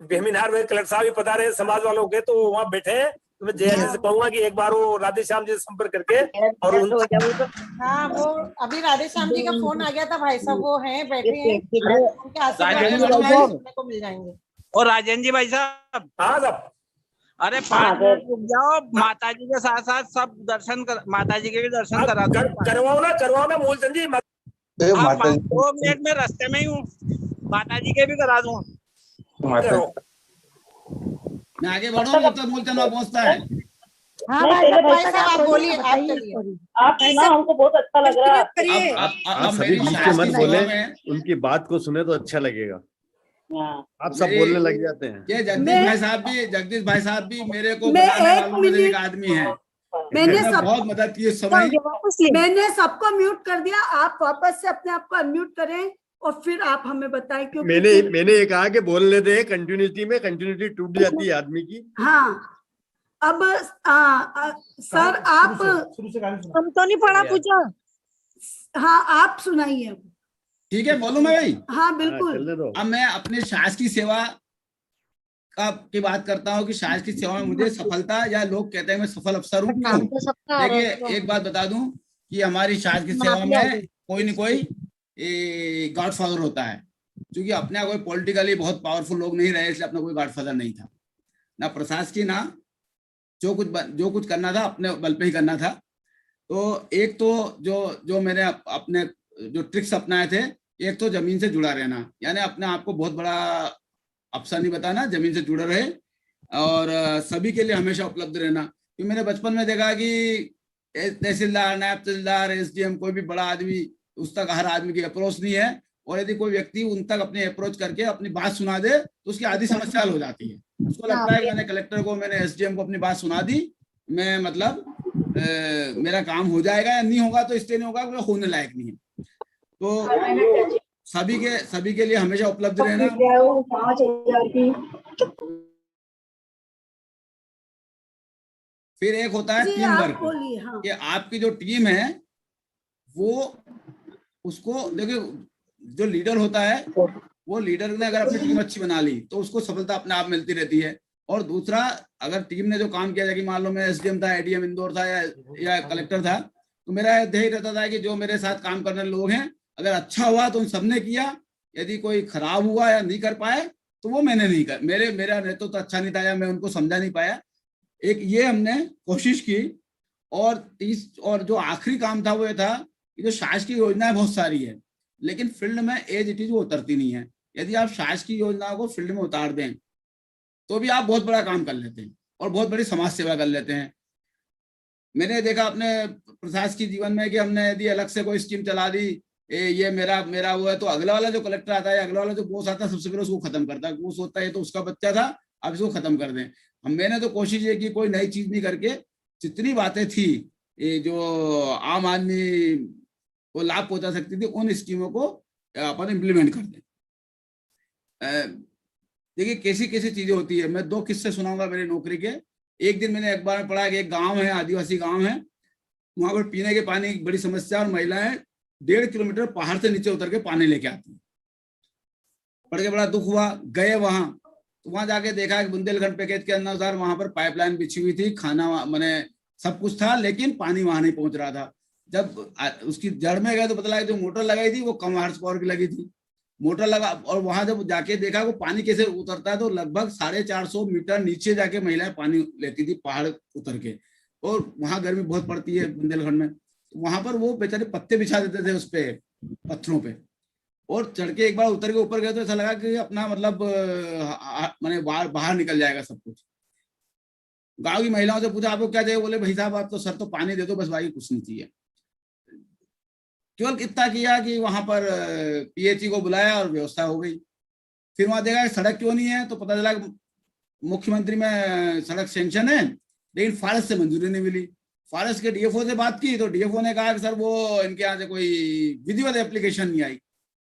बेमिनार में कलेक्टर साहब भी पधारे हैं समाज वालों के, तो वहाँ बैठे हैं। तो मैं जया जी से कहूंगा कि एक बार वो राधे श्याम जी से संपर्क करके और हाँ, वो अभी राधे श्याम जी का फोन आ गया था भाई साहब, वो हैं बैठे हैं, उनके आशीर्वाद को मिल जाएंगे। और राजेंद्र जी भाई साहब, हाँ साहब, अरे 5 मिनट रुक जाओ, माता जी के साथ साथ सब दर्शन कर, माता जी के भी दर्शन करा दो। करवाओ ना मूलचंद जी। 2 मिनट में रास्ते में ही हूँ, माता जी के भी करा दूँ। मैं आगे बढ़ूँ जब तक मूलचंद वहाँ पहुँचता है। हाँ भाई साहब आप बोलिए, आप चलिए। आप ना, हमको बहुत अच्छा लग रहा है। अब सभी बीच में मत बोले, उनकी बात को सुने तो अच्छा लगेगा। आप सब बोलने लग जाते हैं। ये जगदीश भाई साहब भी मेरे को बनाने वालों में से एक आदमी है। मैंने बहुत मदद की इस समय। मैंने सबको म्यूट कर दिया, आप वापस से अपने आप को अनम्यूट करें और फिर आप हमें बताएं। क्योंकि मैंने ये कहा कि बोल लेते हैं, कंटिन्यूटी टूट जाती है आदमी की। हाँ, अब सर आप हम तो नहीं पढ़ा पूछा। हाँ, आप सुनाइए। ठीक है, बोलूं मैं भाई? हाँ बिल्कुल। अब मैं अपने शासकीय सेवा की बात करता हूँ कि शासकीय सेवा में मुझे सफलता, या लोग कहते हैं मैं सफल अफसर हूँ, क्यों? देखिए एक बात बता दूं कि हमारी शासकीय सेवा में कोई न कोई गॉडफादर होता है। क्योंकि अपने कोई पॉलिटिकली बहुत पावरफुल लोग नहीं रहे, इसलिए अपना कोई गॉडफादर नहीं था, ना प्रशासकीय, ना जो कुछ करना था अपने बल पे ही करना था। तो एक तो जो मैंने अपने जो ट्रिक्स अपनाए थे, एक तो जमीन से जुड़ा रहना, यानी अपने आप को बहुत बड़ा अफसर नहीं बताना, जमीन से जुड़े रहे और सभी के लिए हमेशा उपलब्ध रहना। क्योंकि मैंने बचपन में देखा कि तहसीलदार, नायब तहसीलदार, एसडीएम, कोई भी बड़ा आदमी, उस तक हर आदमी की अप्रोच नहीं है। और यदि कोई व्यक्ति उन तक अपनी अप्रोच करके अपनी बात सुना दे तो उसकी आधी समस्या हल हो जाती है। उसको लगता है कि मैंने कलेक्टर को, मैंने एसडीएम को अपनी बात सुना दी, मैं मतलब मेरा काम हो जाएगा, या नहीं होगा तो इसलिए नहीं होगा क्योंकि होने लायक नहीं है। तो सभी के लिए हमेशा उपलब्ध रहना। फिर एक होता है टीम वर्क। कि आपकी जो टीम है वो, उसको देखिए, जो लीडर होता है वो लीडर ने अगर अपनी टीम अच्छी बना ली तो उसको सफलता अपने आप मिलती रहती है। और दूसरा, अगर टीम ने जो काम किया, कि मान लो मैं एसडीएम था, एडीएम इंदौर था, या कलेक्टर था, तो मेरा ध्येय रहता था कि जो मेरे साथ काम करने लोग हैं, अगर अच्छा हुआ तो उन सबने किया, यदि कोई खराब हुआ या नहीं कर पाए तो वो मैंने नहीं कर, मेरा नेतृत्व तो अच्छा नहीं था या मैं उनको समझा नहीं पाया। एक ये हमने कोशिश की। और जो आखिरी काम था वो ये था कि जो शासकीय योजनाएं बहुत सारी है, लेकिन फील्ड में एज इट इज वो उतरती नहीं है। यदि आप शासकीय योजनाओं को फील्ड में उतार दें तो भी आप बहुत बड़ा काम कर लेते हैं और बहुत बड़ी समाज सेवा कर लेते हैं। मैंने देखा अपने प्रशासकीय जीवन में कि हमने यदि अलग से कोई स्कीम चला दी, ये मेरा वो है, तो अगला वाला जो कलेक्टर आता है, अगला वाला जो बॉस आता है, सबसे पहले उसको खत्म करता है। वो सोचता है तो उसका बच्चा था, अब इसको खत्म कर दें। मैंने तो कोशिश ये की, कोई नई चीज नहीं करके जितनी बातें थी जो आम आदमी को लाभ पहुंचा सकती थी, उन स्कीमों को अपन इम्प्लीमेंट कर दें। देखिए कैसी कैसी चीजें होती है। मैं 2 किस्से सुनाऊंगा मेरी नौकरी के। एक दिन मैंने अखबार में पढ़ा कि एक गांव है, आदिवासी गांव है, वहां पर पीने के पानी की बड़ी समस्या, और महिलाएं 1.5 किलोमीटर पहाड़ से नीचे उतर के पानी लेके आती। पढ़ के बड़ा दुख हुआ। गए वहां, तो वहां जाके देखा कि बुंदेलखंड पैकेज के अनुसार वहां पर पाइपलाइन बिछी हुई थी, खाना मैंने सब कुछ था, लेकिन पानी वहां नहीं पहुंच रहा था। जब उसकी जड़ में गए तो पता लगा जो मोटर लगाई थी वो कम हार्स पावर की लगी थी। मोटर लगा, और वहां जब जाके देखा वो पानी कैसे उतरता है, तो लगभग 450 मीटर नीचे जाके महिलाएं पानी लेती थी पहाड़ उतर के। और वहां गर्मी बहुत पड़ती है बुंदेलखंड में, तो वहां पर वो बेचारे पत्ते बिछा देते थे उस पे, पत्थरों पे, और चढ़ के एक बार उतर के ऊपर गए तो ऐसा लगा कि अपना मतलब मैंने बाहर निकल जाएगा सब कुछ। गांव की महिलाओं से पूछा आपको क्या चाहिए, बोले भाई साहब आप तो सर तो पानी दे दो बस, बाकी कुछ नहीं चाहिए। केवल इतना किया कि वहां पर पीएचई को बुलाया और व्यवस्था हो गई। फिर वहां देखा सड़क क्यों नहीं है, तो पता चला मुख्यमंत्री में सड़क सेंक्शन है, लेकिन फॉरेस्ट से मंजूरी नहीं मिली। फॉरेस्ट के डीएफओ से बात की तो डीएफओ ने कहा कि सर वो इनके यहाँ से कोई विधिवत एप्लीकेशन नहीं आई।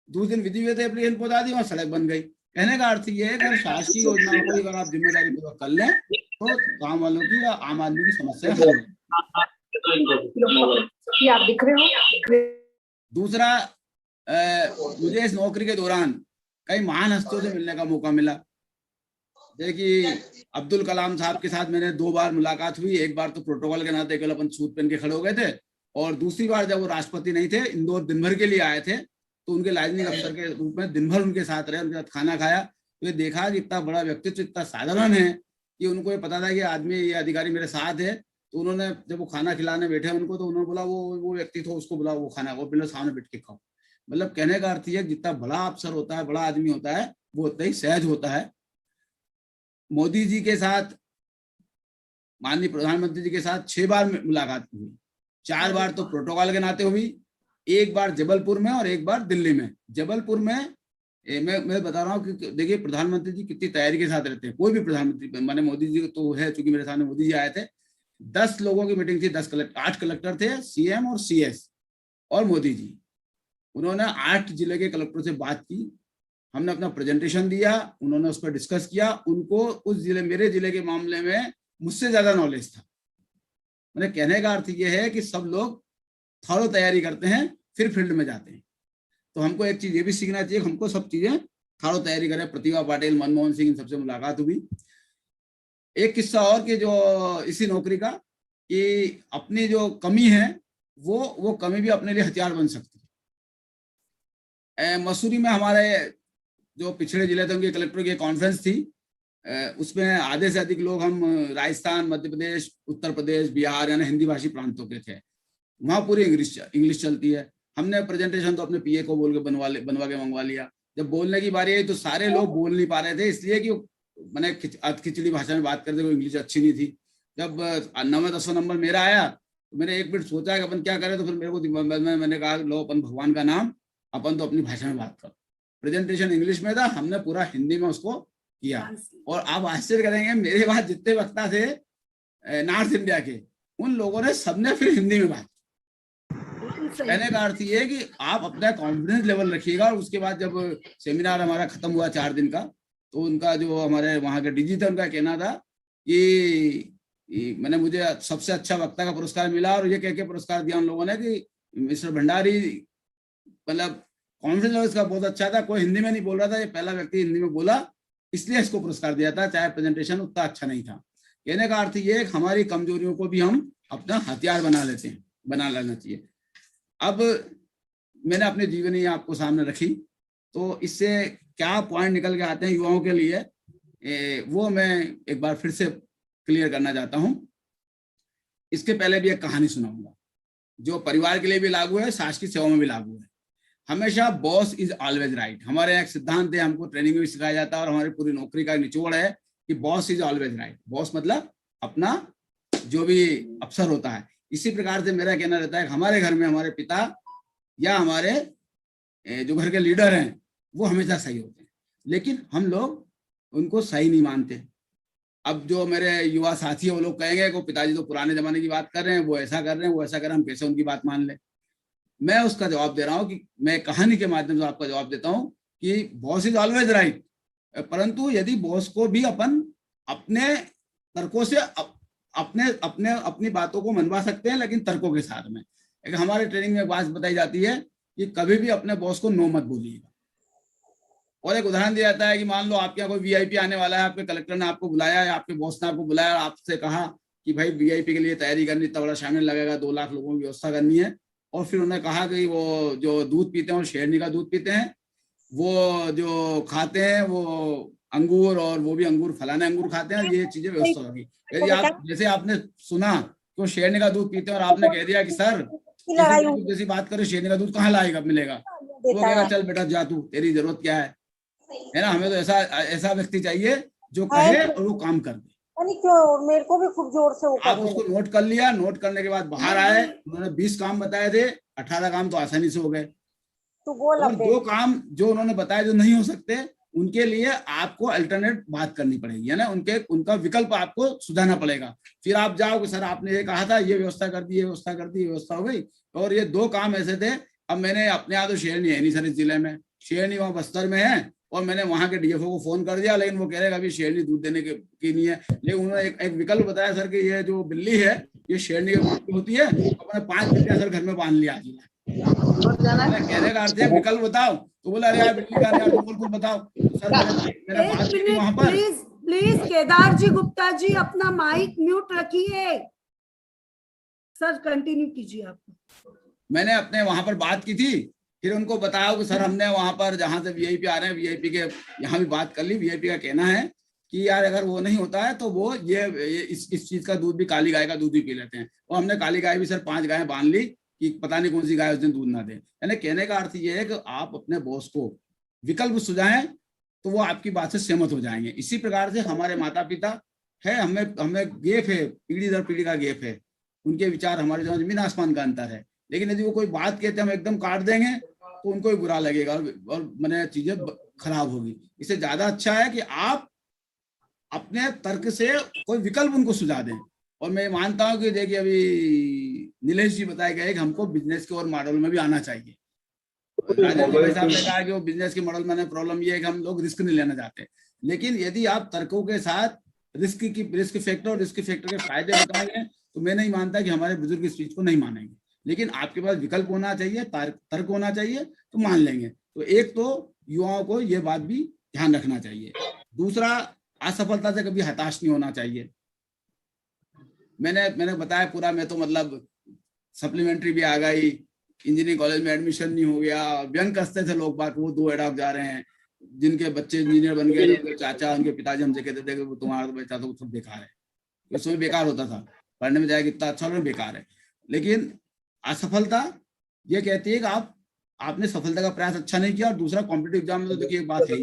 दूसरे दिन विधिवत एप्लीकेशन पहुंचा दी, वहां सड़क बन गई। कहने का अर्थ ये है कि शासकीय योजनाओं को अगर आप जिम्मेदारी पूर्वक कर लें तो गाँव वालों की या आम आदमी की समस्या हल है। आप दिख रहे हो। दूसरा, मुझे इस नौकरी के दौरान कई महान हस्तियों से मिलने का मौका मिला। जैसे कि अब्दुल कलाम साहब के साथ मैंने 2 बार मुलाकात हुई। एक बार तो प्रोटोकॉल के नाते केवल अपन सूट पहन के खड़े हो गए थे, और दूसरी बार जब वो राष्ट्रपति नहीं थे, इंदौर दिन भर के लिए आए थे, तो उनके लाइजनिंग अफसर के रूप में दिन भर उनके साथ रहे, उनके साथ खाना खाया। तो ये देखा कि इतना बड़ा व्यक्तित्व, इतना साधारण है कि उनको ये पता था कि आदमी, ये अधिकारी मेरे साथ है। तो उन्होंने जब वो खाना खिलाने बैठे उनको, तो उन्होंने बोला वो व्यक्ति था, उसको बुलाओ, वो खाना वो बिल्कुल सामने बैठ के खाओ। मतलब कहने का अर्थ ये, जितना बड़ा अफसर होता है, बड़ा आदमी होता है, वो उतना ही सहज होता है। मोदी जी के साथ, माननीय प्रधानमंत्री जी के साथ 6 बार मुलाकात हुई। 4 बार तो प्रोटोकॉल के नाते हुई, 1 बार जबलपुर में और 1 बार दिल्ली में। जबलपुर में मैं बता रहा हूँ कि देखिए प्रधानमंत्री जी कितनी तैयारी के साथ रहते हैं। कोई भी प्रधानमंत्री, मैंने मोदी जी तो है, चूंकि मेरे सामने मोदी जी आए थे, 10 लोगों की मीटिंग थी, 8 कलेक्टर थे, सीएम और सीएस और मोदी जी। उन्होंने 8 जिले के कलेक्टरों से बात की, हमने अपना प्रेजेंटेशन दिया, उन्होंने उस पर डिस्कस किया। उनको उस जिले, मेरे जिले के मामले में मुझसे ज्यादा नॉलेज था। मैंने कहने का अर्थ ये है कि सब लोग थोड़ा तैयारी करते हैं फिर फील्ड में जाते हैं। तो हमको एक चीज ये भी सीखना चाहिए, हमको सब चीजें थोड़ा तैयारी करें। प्रतिभा पाटिल, मनमोहन सिंह, इन सबसे मुलाकात हुई। एक किस्सा और कि जो इसी नौकरी का, कि अपनी जो कमी है वो कमी भी अपने लिए हथियार बन सकती है। मसूरी में हमारे जो पिछड़े जिले थे उनके कलेक्टर की कॉन्फ्रेंस थी, उसमें आधे से अधिक लोग हम राजस्थान, मध्य प्रदेश, उत्तर प्रदेश, बिहार यानी हिंदी भाषी प्रांतों के थे। वहाँ पूरी इंग्लिश चलती है। हमने प्रेजेंटेशन तो अपने पीए को बोल के बनवा के मंगवा लिया। जब बोलने की बारी आई तो सारे लोग बोल नहीं पा रहे थे, इसलिए कि मैंने खिचड़ी भाषा में बात करते हुए इंग्लिश अच्छी नहीं थी। जब 9वां-10वां नंबर मेरा आया तो मैंने एक मिनट सोचा कि अपन क्या करें, तो फिर मेरे को मैंने कहा लो अपन भगवान का नाम, अपन तो अपनी भाषा में बात करो। प्रेजेंटेशन इंग्लिश में था, हमने पूरा हिंदी में उसको किया। और आप आश्चर्य करेंगे, मेरे बाद जितने वक्ता थे नॉर्थ इंडिया के, उन लोगों ने सबने फिर हिंदी में बात। कहने का अर्थ ये है कि आप अपना कॉन्फिडेंस लेवल रखिएगा। और उसके बाद जब सेमिनार हमारा खत्म हुआ 4 दिन का, तो उनका जो हमारे वहाँ के डीजी थे, उनका कहना था कि मैंने, मुझे सबसे अच्छा वक्ता का पुरस्कार मिला, और ये कह के पुरस्कार दिया उन लोगों ने कि मिस्टर भंडारी, मतलब कॉन्फिडेंस लेवल इसका बहुत अच्छा था, कोई हिंदी में नहीं बोल रहा था, ये पहला व्यक्ति हिंदी में बोला, इसलिए इसको पुरस्कार दिया था, चाहे प्रेजेंटेशन उतना अच्छा नहीं था। कहने का अर्थ ये है कि हमारी कमजोरियों को भी हम अपना हथियार बना लेना चाहिए। अब मैंने अपनी जीवनी आपको सामने रखी, तो इससे क्या पॉइंट निकल के आते हैं युवाओं के लिए, वो मैं एक बार फिर से क्लियर करना चाहता हूं। इसके पहले भी एक कहानी सुनाऊंगा जो परिवार के लिए भी लागू है, शासकीय सेवा में भी लागू है। हमेशा बॉस इज ऑलवेज राइट, हमारे यहाँ एक सिद्धांत है, हमको ट्रेनिंग में भी सिखाया जाता है, और हमारी पूरी नौकरी का निचोड़ है कि boss is always right. Boss मतलब अपना जो भी अफसर होता है। इसी प्रकार से मेरा कहना रहता है कि हमारे घर में हमारे पिता या हमारे जो घर के लीडर हैं वो हमेशा सही होते हैं, लेकिन हम लोग उनको सही नहीं मानते। अब जो मेरे युवा साथी है वो लोग कहेंगे कि पिताजी तो पुराने जमाने की बात कर रहे हैं, वो ऐसा कर रहे हैं, वो ऐसा कर रहे हैं, हम कैसे उनकी बात मान लें। मैं उसका जवाब दे रहा हूँ कि मैं कहानी के माध्यम से आपका जवाब देता हूँ कि बॉस इज ऑलवेज राइट, परंतु यदि बॉस को भी अपन अपने तर्कों से अपनी बातों को मनवा सकते हैं, लेकिन तर्कों के साथ में। एक हमारे ट्रेनिंग में एक बात बताई जाती है कि कभी भी अपने बॉस को नो मत बोलिएगा। और एक उदाहरण दिया जाता है कि मान लो आपके यहाँ कोई वीआईपी आने वाला है, आपके कलेक्टर ने आपको बुलाया है, आपके बॉस ने आपको बुलाया, आपसे कहा कि भाई वीआईपी के लिए तैयारी करनी, इतना बड़ा शामिल लगेगा, 2 लाख लोगों की व्यवस्था करनी है। और फिर उन्होंने कहा कि वो जो दूध पीते हैं वो शेरनी का दूध पीते हैं, वो जो खाते हैं वो अंगूर, और वो भी अंगूर फलाने अंगूर खाते हैं, ये चीजें व्यवस्था होगी। यदि आप जैसे आपने सुना कि वो शेरनी का दूध पीते हैं और आपने कह दिया कि सर जैसी बात करे, शेरनी का दूध कहाँ लाएगा, मिलेगा, वो कहेगा चल बेटा जा तू, तेरी जरूरत क्या है ना। हमें तो ऐसा व्यक्ति चाहिए जो कहे और वो काम कर दे। मेरे को भी खूब जोर से आप उसको नोट कर लिया, नोट करने के बाद बाहर आए, उन्होंने 20 काम बताए थे, 18 काम तो आसानी से हो गए। और 2 काम जो उन्होंने बताया जो नहीं हो सकते, उनके लिए आपको अल्टरनेट बात करनी पड़ेगी, है ना, उनका विकल्प आपको सुझाना पड़ेगा। फिर आप जाओ कि सर आपने ये कहा था, ये व्यवस्था कर दी, ये व्यवस्था कर दी, ये व्यवस्था हो गई। और ये 2 काम ऐसे थे, अब मैंने अपने यहाँ तो शेरनी है नहीं सर इस जिले में, शेरनी वहाँ बस्तर में है, और मैंने वहां के डीएफओ को फोन कर दिया, लेकिन वो कह रहे हैं अभी शेरनी दूध देने की नहीं है। लेकिन उन्होंने एक विकल्प बताया सर कि ये जो बिल्ली है ये शेरनी की होती है, अपने 5 बिल्लियां सर घर में बांध लिया। कहने का अर्थ है विकल्प बताओ, तो बोला अरे यार बिल्ली का कुछ बताओ। सर मेरा बात की वहां पर। प्लीज केदार जी, गुप्ता जी अपना माइक म्यूट रखिए। सर कंटिन्यू कीजिए आप। मैंने अपने वहां पर बात की थी, फिर उनको बताया कि सर हमने वहां पर जहां से वीआईपी आ रहे हैं, वीआईपी के यहाँ भी बात कर ली। वीआईपी का कहना है कि यार अगर वो नहीं होता है तो वो ये इस चीज का दूध भी, काली गाय का दूध भी पी लेते हैं। और हमने काली गाय भी सर 5 गायें बांध ली कि पता नहीं कौन सी गाय उस दिन दूध ना दे। यानी कहने का अर्थ ये है कि आप अपने बॉस को विकल्प सुझाएं तो वो आपकी बात से सहमत हो जाएंगे। इसी प्रकार से हमारे माता पिता है, हमें गेप है, पीढ़ी दर पीढ़ी का गेप है, उनके विचार हमारे जो जमीन आसमान का अंतर है। लेकिन यदि वो कोई बात कहते हम एकदम काट देंगे तो उनको भी बुरा लगेगा और मैंने चीजें खराब होगी। इससे ज्यादा अच्छा है कि आप अपने तर्क से कोई विकल्प उनको सुझा दें। और मैं मानता हूं कि देखिए अभी नीलेश जी बताए गए कि हमको बिजनेस के और मॉडल में भी आना चाहिए। राजेंद्र भाई साहब ने कहा कि वो बिजनेस के मॉडल में प्रॉब्लम ये है कि हम लोग रिस्क नहीं लेना चाहते। लेकिन यदि आप तर्कों के साथ रिस्क फैक्टर के फायदे बताएंगे तो मैं नहीं मानता कि हमारे बुजुर्ग इस चीज को नहीं मानेंगे। लेकिन आपके पास विकल्प होना चाहिए, तर्क होना चाहिए, तो मान लेंगे। तो एक तो युवाओं को ये बात भी ध्यान रखना चाहिए। दूसरा, असफलता से कभी हताश नहीं होना चाहिए। मैंने बताया पूरा, मैं तो मतलब सप्लीमेंट्री भी आ गई, इंजीनियरिंग कॉलेज में एडमिशन नहीं हो गया, व्यंग कसते थे लोग बात, वो 2 एडॉप जा रहे हैं, जिनके बच्चे इंजीनियर बन गए, उनके चाचा, उनके पिताजी हमसे कहते थे कि तुम्हारा तो बच्चा तो सब बेकार है। उस समय बेकार होता था, पढ़ने में जाए कितना अच्छा, बेकार है। लेकिन असफलता ये कहती है कि आपने सफलता का प्रयास अच्छा नहीं किया। और दूसरा, कॉम्पिटिटिव एग्जाम में तो देखिए एक बात है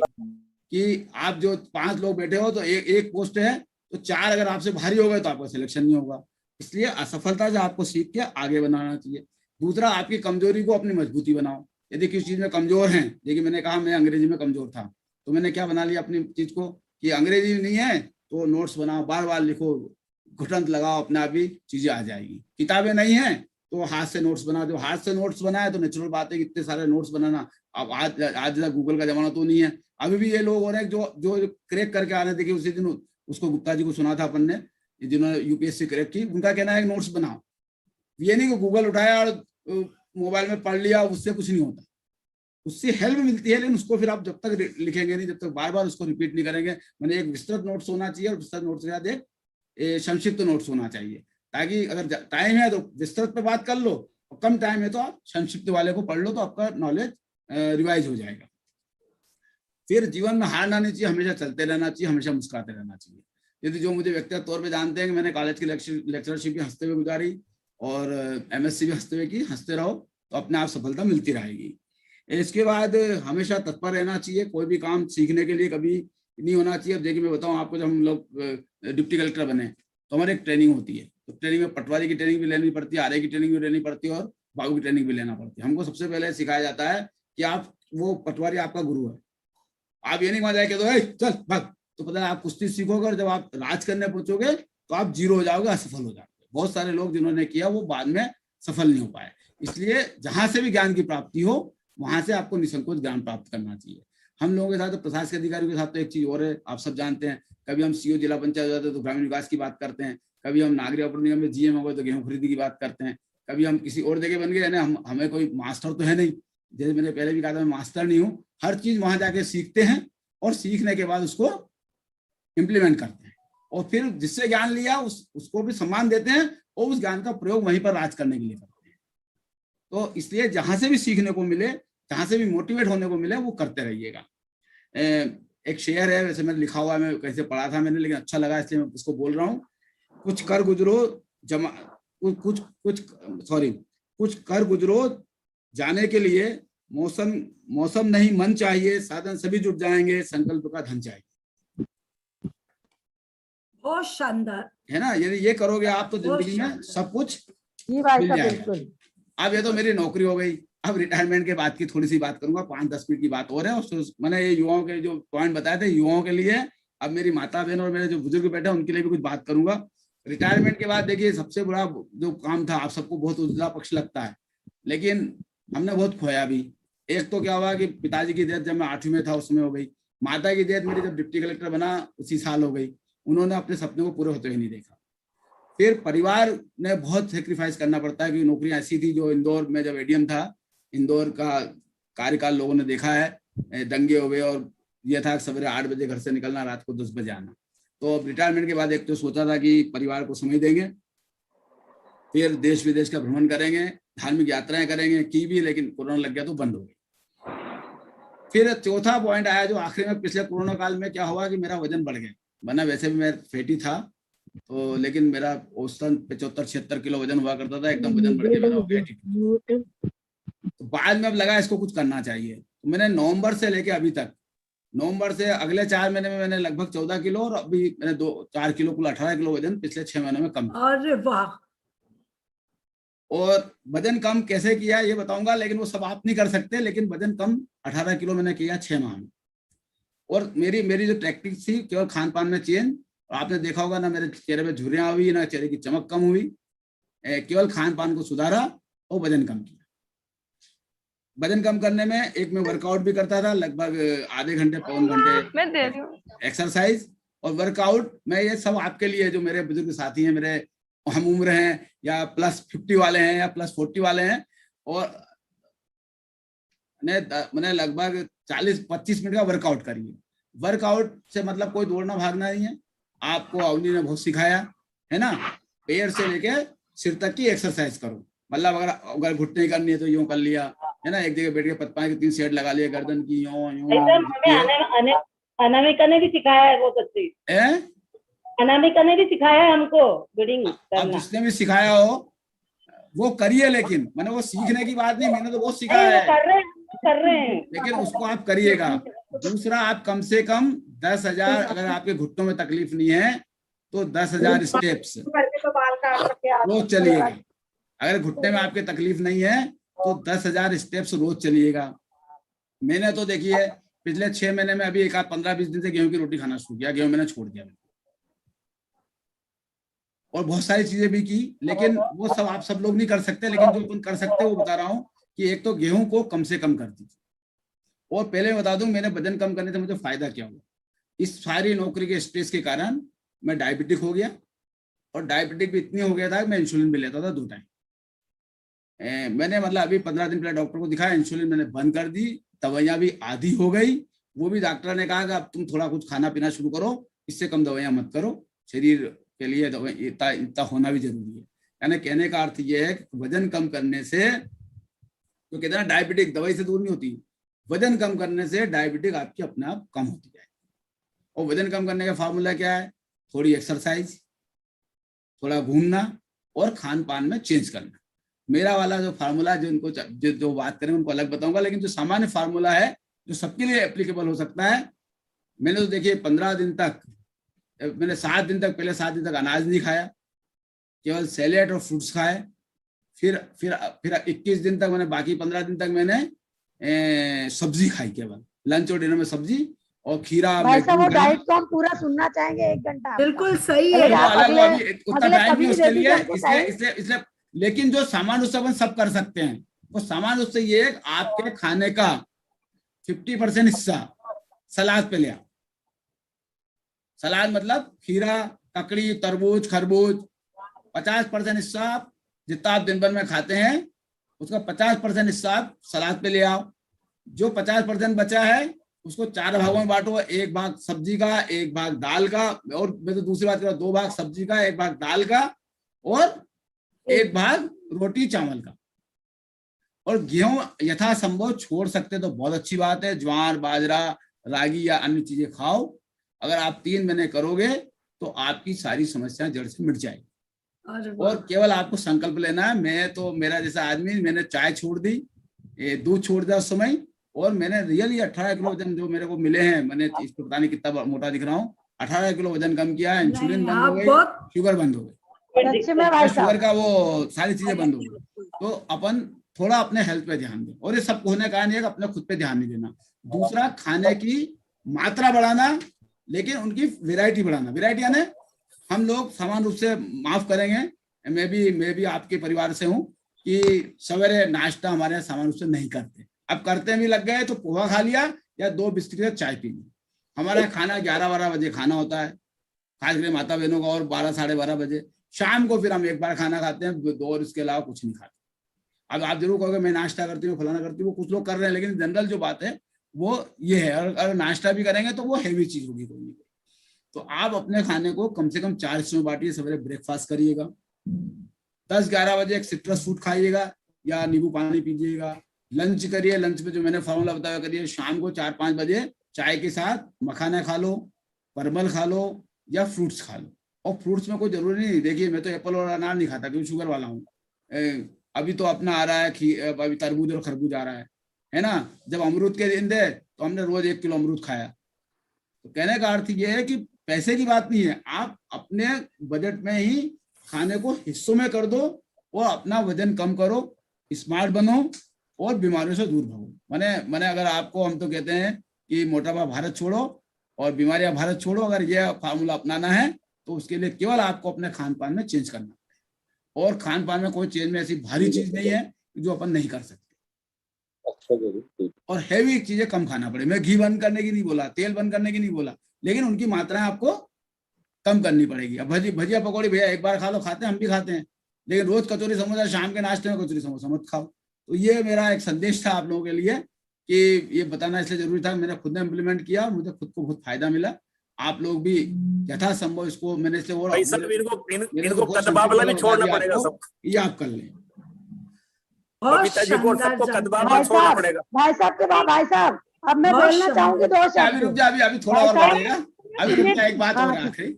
कि आप जो 5 लोग बैठे हो तो एक पोस्ट है, तो 4 अगर आपसे भारी हो गए तो आपका सिलेक्शन नहीं होगा। इसलिए असफलता से आपको सीख के आगे बनाना चाहिए। दूसरा, आपकी कमजोरी को अपनी मजबूती बनाओ। यदि किसी चीज में कमजोर हैं, देखिए मैंने कहा मैं अंग्रेजी में कमजोर था, तो मैंने क्या बना लिया अपनी चीज को कि अंग्रेजी नहीं है तो नोट्स बनाओ, बार बार लिखो, घुटंत लगाओ, अपने आप ही चीजें आ जाएगी। किताबें नहीं है तो हाथ से नोट्स बना दो। हाथ से नोट्स बनाए तो नेचुरल बात है कि इतने सारे नोट्स बनाना। अब आज जैसा गूगल का जमाना तो नहीं है। अभी भी ये लोग हो रहे हैं जो क्रेक करके आ रहे हैं। देखिए उसी दिन उसको गुप्ता जी को सुना था अपन ने, जिन्होंने यूपीएससी क्रेक की, उनका कहना है नोट्स बनाओ। ये नहीं कि गूगल उठाया और मोबाइल में पढ़ लिया, उससे कुछ नहीं होता, उससे हेल्प मिलती है। लेकिन उसको फिर आप जब तक लिखेंगे नहीं, जब तक बार बार उसको रिपीट नहीं करेंगे। मैंने एक विस्तृत नोट्स होना चाहिए और विस्तृत नोट्स के साथ एक संक्षिप्त नोट्स होना चाहिए, ताकि अगर टाइम है तो विस्तृत पे बात कर लो और कम टाइम है तो आप संक्षिप्त वाले को पढ़ लो, तो आपका नॉलेज रिवाइज हो जाएगा। फिर जीवन में हारना नहीं चाहिए, हमेशा चलते रहना चाहिए, हमेशा मुस्कुराते रहना चाहिए। यदि जो मुझे व्यक्तिगत तौर पे जानते हैं कि मैंने कॉलेज की लेक्चरशिप भी हंसते हुए गुजारी और एमएससी भी हंसते हुए की, हंसते रहो तो अपने आप सफलता मिलती रहेगी। इसके बाद हमेशा तत्पर रहना चाहिए, कोई भी काम सीखने के लिए कभी नहीं होना चाहिए। अब देखिए मैं बताऊं आपको, जब हम लोग डिप्टी कलेक्टर बने तो हमारी एक ट्रेनिंग होती है, तो ट्रेनिंग में पटवारी की ट्रेनिंग भी लेनी पड़ती है, आरए की ट्रेनिंग भी लेनी पड़ती है और बाबू की ट्रेनिंग भी लेना पड़ती है। हमको सबसे पहले सिखाया जाता है कि आप, वो पटवारी आपका गुरु है, आप ये नहीं मान जाए तो चल भाग, तो पता है आप कुश्ती सीखोगे और जब आप राज करने पहुंचोगे तो आप जीरो हो जाओगे, असफल हो जाओगे। बहुत सारे लोग जिन्होंने किया वो बाद में सफल नहीं हो पाए। इसलिए जहां से भी ज्ञान की प्राप्ति हो वहां से आपको निसंकोच ज्ञान प्राप्त करना चाहिए। हम लोगों के साथ, तो प्रशासनिक अधिकारियों के साथ तो एक चीज और है, आप सब जानते हैं, कभी हम सीओ जिला पंचायत हो जाते हैं तो ग्रामीण विकास की बात करते हैं, कभी हम नागरिक आपूर्ति निगम में जीएम हो गए तो गेहूं खरीदी की बात करते हैं, कभी हम किसी और जगह बन गए ना, हमें कोई मास्टर तो है नहीं, जैसे मैंने पहले भी कहा था मैं मास्टर नहीं हूँ, हर चीज वहां जाके सीखते हैं और सीखने के बाद उसको इम्प्लीमेंट करते हैं और फिर जिससे ज्ञान लिया उसको भी सम्मान देते हैं और उस ज्ञान का प्रयोग वहीं पर राज करने के लिए करते हैं। तो इसलिए जहां से भी सीखने को मिले, जहां से भी मोटिवेट होने को मिले, वो करते रहिएगा। एक शेयर है, वैसे मैंने लिखा हुआ है, मैं कैसे पढ़ा था मैंने, लेकिन अच्छा लगा इसलिए मैं उसको बोल रहा हूँ। कुछ कर गुजरो जाने के लिए मौसम नहीं मन चाहिए, साधन सभी जुट जाएंगे, संकल्प का धन चाहिए। बहुत शानदार है ना, यदि ये करोगे आप तो जिंदगी में सब कुछ मिल जाएगा। अब ये तो मेरी नौकरी हो गई, अब रिटायरमेंट के बाद की थोड़ी सी बात करूंगा, 5-10 मिनट की बात और है। मैंने ये युवाओं के जो पॉइंट बताए थे युवाओं के लिए, अब मेरी माता बहन और मेरे जो बुजुर्ग बैठे हैं उनके लिए भी कुछ बात करूंगा। रिटायरमेंट के बाद देखिए सबसे बड़ा जो काम था, आप सबको बहुत उजला पक्ष लगता है, लेकिन हमने बहुत खोया भी। एक तो क्या हुआ कि पिताजी की डेथ जब मैं 8वीं में था उसमें हो गई, माता की डेथ मेरी जब डिप्टी कलेक्टर बना उसी साल हो गई, उन्होंने अपने सपने को पूरे होते हुए नहीं देखा। फिर परिवार ने बहुत सेक्रीफाइस करना पड़ता है, क्योंकि नौकरी ऐसी थी जो इंदौर में जब एडीएम था, इंदौर का कार्यकाल लोगों ने देखा है, दंगे हुए और यह था सवेरे 8 बजे घर से निकलना, रात को 10 बजे आना। तो अब रिटायरमेंट के बाद एक तो सोचा था कि परिवार को समय देंगे, फिर देश विदेश का भ्रमण करेंगे, धार्मिक यात्राएं करेंगे, की भी, लेकिन कोरोना लग गया तो बंद हो गई। फिर चौथा पॉइंट आया जो आखिरी में, पिछले कोरोना काल में क्या हुआ कि मेरा वजन बढ़ गया। वरना वैसे भी मैं फैटी था तो, लेकिन मेरा औसतन 75-76 किलो वजन हुआ करता था, एकदम वजन बढ़ गया मेरा फैटी। तो बाद में अब लगा इसको कुछ करना चाहिए, तो मैंने नवंबर से लेके अभी तक, नवंबर से अगले 4 महीने में मैंने लगभग 14 किलो और अभी मैंने 4 किलो कुल 18 किलो वजन पिछले 6 महीनों में कम किया। अरे वाह। और वजन कम कैसे किया ये बताऊंगा, लेकिन वो सब आप नहीं कर सकते, लेकिन वजन कम 18 किलो मैंने किया 6 माह में। और मेरी जो टेक्निक थी केवल खान पान में चेंज, और आपने देखा होगा ना मेरे चेहरे पे झुर्रियां हुई, ना चेहरे की चमक कम हुई, केवल खान पान को सुधारा और वजन कम किया। वजन कम करने में एक मैं वर्कआउट भी करता था, लगभग आधे घंटे पौन घंटे एक्सरसाइज और वर्कआउट। मैं ये सब आपके लिए, जो मेरे बुजुर्ग साथी हैं, मेरे हम उम्र हैं या +50 वाले हैं या +40 वाले हैं, और मैंने लगभग 40-25 मिनट का वर्कआउट करिए। वर्कआउट से मतलब कोई दौड़ना भागना नहीं है, आपको अवनी ने बहुत सिखाया है ना, पैर से लेके सिर तक की एक्सरसाइज करो। मतलब अगर घुटने करनी है तो यूं कर लिया, है ना, एक जगह बैठ के पत्ता के 3 सेट लगा लिए, गर्दन की यूं। अनामिका ने भी सिखाया है बहुत अच्छी, अनामिका ने भी सिखाया है हमको ब्रीडिंग करना। अब जिसने भी सिखाया हो वो करिए, लेकिन मैंने वो सीखने की बात नहीं, मैंने तो बहुत सिखाया है, कर रहे हैं, लेकिन उसको आप करिएगा। दूसरा, आप कम से कम 10,000, अगर आपके घुटनों में तकलीफ नहीं है तो 10,000 स्टेप्स रोज चलिएगा। अगर घुटने में आपके तकलीफ नहीं है तो 10,000 स्टेप्स रोज चलिएगा। मैंने तो देखिए पिछले 6 महीने में अभी 15-20 दिन से गेहूं की रोटी खाना शुरू किया, गेहूं मैंने छोड़ दिया और बहुत सारी चीजें भी की, लेकिन वो सब आप सब लोग नहीं कर सकते, लेकिन जो अपन कर सकते वो बता रहा हूँ कि एक तो गेहूं को कम से कम कर दीजिए। और पहले बता दूं, मैंने वजन कम करने से मुझे फायदा क्या हुआ। इस सारी नौकरी के स्ट्रेस के कारण मैं डायबिटिक हो गया, और डायबिटिक भी इतनी हो गया था कि मैं इंसुलिन भी लेता था 2 टाइम। मैंने मतलब अभी 15 दिन पहले डॉक्टर को दिखाया, इंसुलिन मैंने बंद कर दी, दवाइयां भी आधी हो गई। वो भी डॉक्टर ने कहा कि अब तुम थोड़ा कुछ खाना पीना शुरू करो, इससे कम दवाइयां मत करो, शरीर के लिए इतना होना भी जरूरी है। यानी कहने का अर्थ ये है कि वजन कम करने से, तो कहते हैं डायबिटिक दवाई से दूर नहीं होती, वजन कम करने से डायबिटिक आपकी अपने आप कम होती है। और वजन कम करने का फार्मूला क्या है? थोड़ी एक्सरसाइज, थोड़ा घूमना और खान पान में चेंज करना। मेरा वाला जो फार्मूला, जो बात करें उनको अलग बताऊंगा, लेकिन जो सामान्य फार्मूला है जो सबके लिए एप्लीकेबल हो सकता है, मैंने तो देखिए 15 दिन तक, मैंने 7 दिन तक, पहले 7 दिन तक अनाज नहीं खाया, केवल सैलेड और फ्रूट्स खाए। फिर 21 दिन तक मैंने, बाकी 15 दिन तक मैंने सब्जी खाई, केवल लंच और डिनर में सब्जी और खीरा। भाई साहब, वो डाइट को हम पूरा सुनना चाहेंगे 1 घंटा। बिल्कुल सही है, उतना टाइम नहीं उसके लिए, इसलिए लेकिन जो सामान्य रूप से अपन सब कर सकते हैं, वो सामान्य रूप से ये आपके खाने का 50% हिस्सा सलाद पे ले आओ। सलाद मतलब खीरा, ककड़ी, तरबूज, खरबूज, 50% हिस्सा आप जितना आप दिन भर में खाते हैं उसका 50% हिस्सा आप सलाद पे ले आओ। जो 50% बचा है उसको 4 भागों में बांटो, 1 भाग सब्जी का, 1 भाग दाल का, और मैं तो दूसरी बात कर रहा हूं, 2 भाग सब्जी का, 1 भाग दाल का, और 1 भाग रोटी चावल का। और गेहूं यथासंभव छोड़ सकते तो बहुत अच्छी बात है, ज्वार, बाजरा, रागी या अन्य चीजें खाओ। अगर आप 3 महीने करोगे तो आपकी सारी समस्याएं जड़ से मिट जाएगी। और केवल आपको संकल्प लेना है। मैं तो मेरा जैसा आदमी, मैंने चाय छोड़ दी, दूध छोड़ दिया उस समय, और मैंने रियली 18 किलो वजन जो मेरे को मिले हैं, मैंने इस पर पता नहीं कितना मोटा दिख रहा हूँ, 18 किलो वजन कम किया है। इंसुलिन बंद हो गई, शुगर बंद हो गई, शुगर का वो सारी चीजें बंद हो गई। तो अपन थोड़ा अपने हेल्थ पे ध्यान दें, और ये सब होने का नहीं है कि अपने खुद पे ध्यान नहीं देना। दूसरा, खाने की मात्रा बढ़ाना, लेकिन उनकी वैरायटी बढ़ाना। वैरायटी यानी हम लोग समान रूप से, माफ करेंगे, मैं भी आपके परिवार से हूँ कि सवेरे नाश्ता हमारे यहाँ समान रूप से नहीं करते। अब करते भी लग गए तो पोहा खा लिया या 2 बिस्किट के साथ चाय पी ली। हमारा खाना 11-12 बजे खाना होता है, खास करके माता बहनों का, और 12-12:30 बजे। शाम को फिर हम 1 बार खाना खाते हैं, 2, और इसके अलावा कुछ नहीं खाते। अब आप जरूर कहोगे मैं नाश्ता करती हूँ, फलाना करती हूँ, कुछ लोग कर रहे हैं, लेकिन जनरल जो बात है वो ये है। अगर नाश्ता भी करेंगे तो वो हैवी चीज होगी कोई नहीं। तो आप अपने खाने को कम से कम 4 हिस्सों में बांटिए। सवेरे ब्रेकफास्ट करिएगा, 10-11 बजे एक सिट्रस फ्रूट खाइएगा या नींबू पानी पीजिएगा। लंच करिए, लंच में जो मैंने फॉर्मूला बताया करिए। शाम को 4-5 बजे चाय के साथ मखाना खा लो, परमल खा लो, या फ्रूट्स खा लो। और फ्रूट्स में कोई जरूरी नहीं, देखिए मैं तो एप्पल और अनार नहीं खाता क्योंकि शुगर वाला हूँ। अभी तो अपना आ रहा है, अभी तरबूज और खरबूज आ रहा है ना। जब अमरूद के दिन थे तो हमने रोज 1 किलो अमरूद खाया। तो कहने का अर्थ ये है कि पैसे की बात नहीं है, आप अपने बजट में ही खाने को हिस्सों में कर दो और अपना वजन कम करो, स्मार्ट बनो और बीमारियों से दूर भागो। मैंने अगर आपको, हम तो कहते हैं कि मोटापा भारत छोड़ो और बीमारियां भारत छोड़ो, अगर यह फार्मूला अपनाना है तो उसके लिए केवल आपको अपने खान पान में चेंज करना है। और खान पान में कोई चेंज में ऐसी भारी चीज नहीं है जो अपन नहीं कर सकते। और हैवी चीजें कम खाना पड़े। मैं घी बंद करने की नहीं बोला, तेल बंद करने की नहीं बोला, लेकिन उनकी मात्राएं आपको कम करनी पड़ेगी। अब भजिया पकौड़ी भैया 1 बार खा लो, खाते हैं, हम भी खाते हैं, लेकिन रोज कचौरी समोसा, शाम के नाश्ते में कचौरी समोसा मत खाओ। तो ये मेरा एक संदेश था आप लोगों के लिए कि ये बताना इसलिए जरूरी था। मैंने खुद ने इम्प्लीमेंट किया, मुझे खुद को बहुत फायदा मिला। आप लोग भी यथासंभव इसको, मैंने इससे और इनको कदबा वाला भी छोड़ना पड़ेगा सब, ये आप कर लें। भाई साहब के बाद, भाई साहब अब मैं बोलना चाहूंगी 2 शब्द। रुक जा, अभी थोड़ा और बढ़ेगा, अभी रुक जा, एक बात और आखिरी।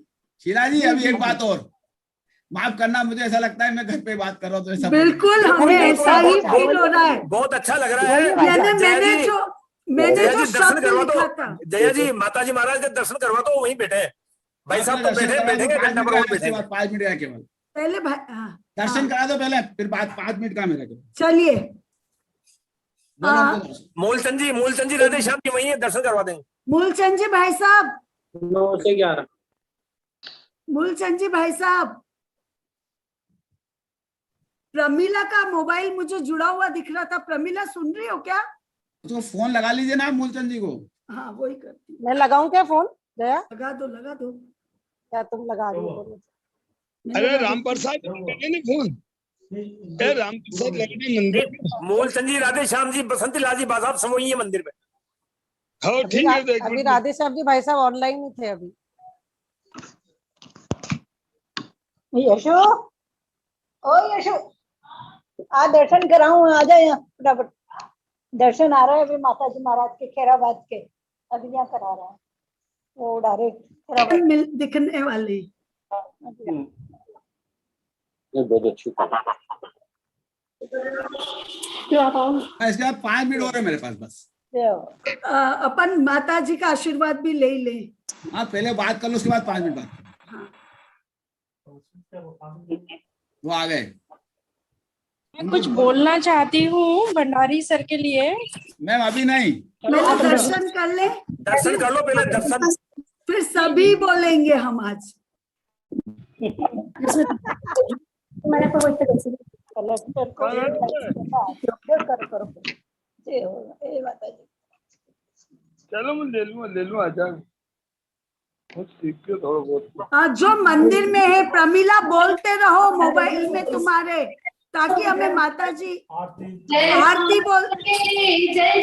शीला जी अभी एक बात और, माफ करना, मुझे ऐसा लगता है मैं घर पे बात कर रहा हूँ तो ऐसा बिल्कुल हमें ऐसा ही फील हो रहा है। बहुत अच्छा लग रहा है। मैंने जो शब्द लिखा था, जया जी माता जी महाराज के दर्शन करवा दो, वहीं बैठे भाई साहब, तो बैठेंगे घंटा भर बैठेंगे। 5 मिनट का केवल पहले दर्शन करा दो पहले, फिर बात 5 मिनट का मेरा केवल। चलिए मूलचंद जी राधे श्याम जी वहीं है, दर्शन करवा देंगे। मूलचंद जी भाई साहब, 9 से 11। मूलचंद जी भाई साहब, प्रमिला का मोबाइल मुझे जुड़ा हुआ दिख रहा था। प्रमिला सुन रही हो क्या? तो फोन लगा लीजिए ना मूलचंद जी को। हाँ वही करती। मैं लगाऊं क्या फोन? जया लगा दो। क्या तुम लगा रही हो? अरे राम प्रसाद ने फोन, राम प्रसाद मंदिर। मूलचंद जी राधे श्याम जी बसंती लाल जी बासाब सब वही है मंदिर में। हाँ ठीक है। अभी राधे श्याम जी भाई साहब ऑनलाइन ही थे अभी। यशो, ओ यशो, आ दर्शन कराऊं, आ जाए यहाँ फटाफट। दर्शन आ रहा है अभी माता जी महाराज के खैराबाद के, अभी यहाँ करा रहा है वो डायरेक्ट दिखने वाले। बहुत अच्छी। इसके बाद 5 मिनट और है मेरे पास बस। अपन माता जी का आशीर्वाद भी ले ले। हाँ पहले बात कर लो, उसके बाद 5 मिनट बाद। वो आ गए। मैं कुछ बोलना चाहती हूँ भंडारी सर के लिए। मैम अभी नहीं, दर्शन कर ले, दर्शन कर लो पहले, दर्शन फिर सभी बोलेंगे हम आज। चलो मैं ले लूँ आचार्य, सीख के थोड़ा बहुत। जो मंदिर में है प्रमिला, बोलते रहो मोबाइल में तुम्हारे, ताकि हमें माता जी आरती बोल। जय जय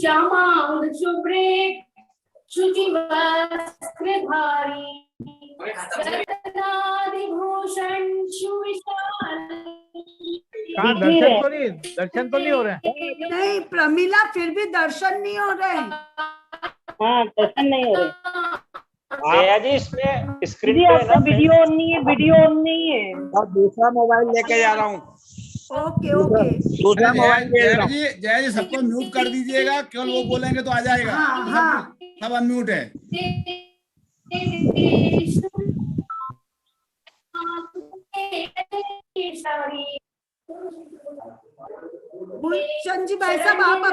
श्यामांग शुभ्रे शुचि वस्त्रधारी रत्नादिभूषण सुविशाल। दर्शन तो नहीं हो रहे हैं। नहीं प्रमिला, फिर भी दर्शन नहीं हो रहे हैं। हाँ दर्शन नहीं हो रहे जी। इसमें स्क्रीन पे आपका वीडियो ऑन नहीं है, वीडियो ऑन नहीं है। और दूसरा मोबाइल लेके जा रहा हूँ। Okay okay. दूसरा मोबाइल जय जी सबको म्यूट कर दीजिएगा, केवल वो बोलेंगे तो आ जाएगा। हाँ हाँ सब अनम्यूट है। भूषण जी भाई साहब आप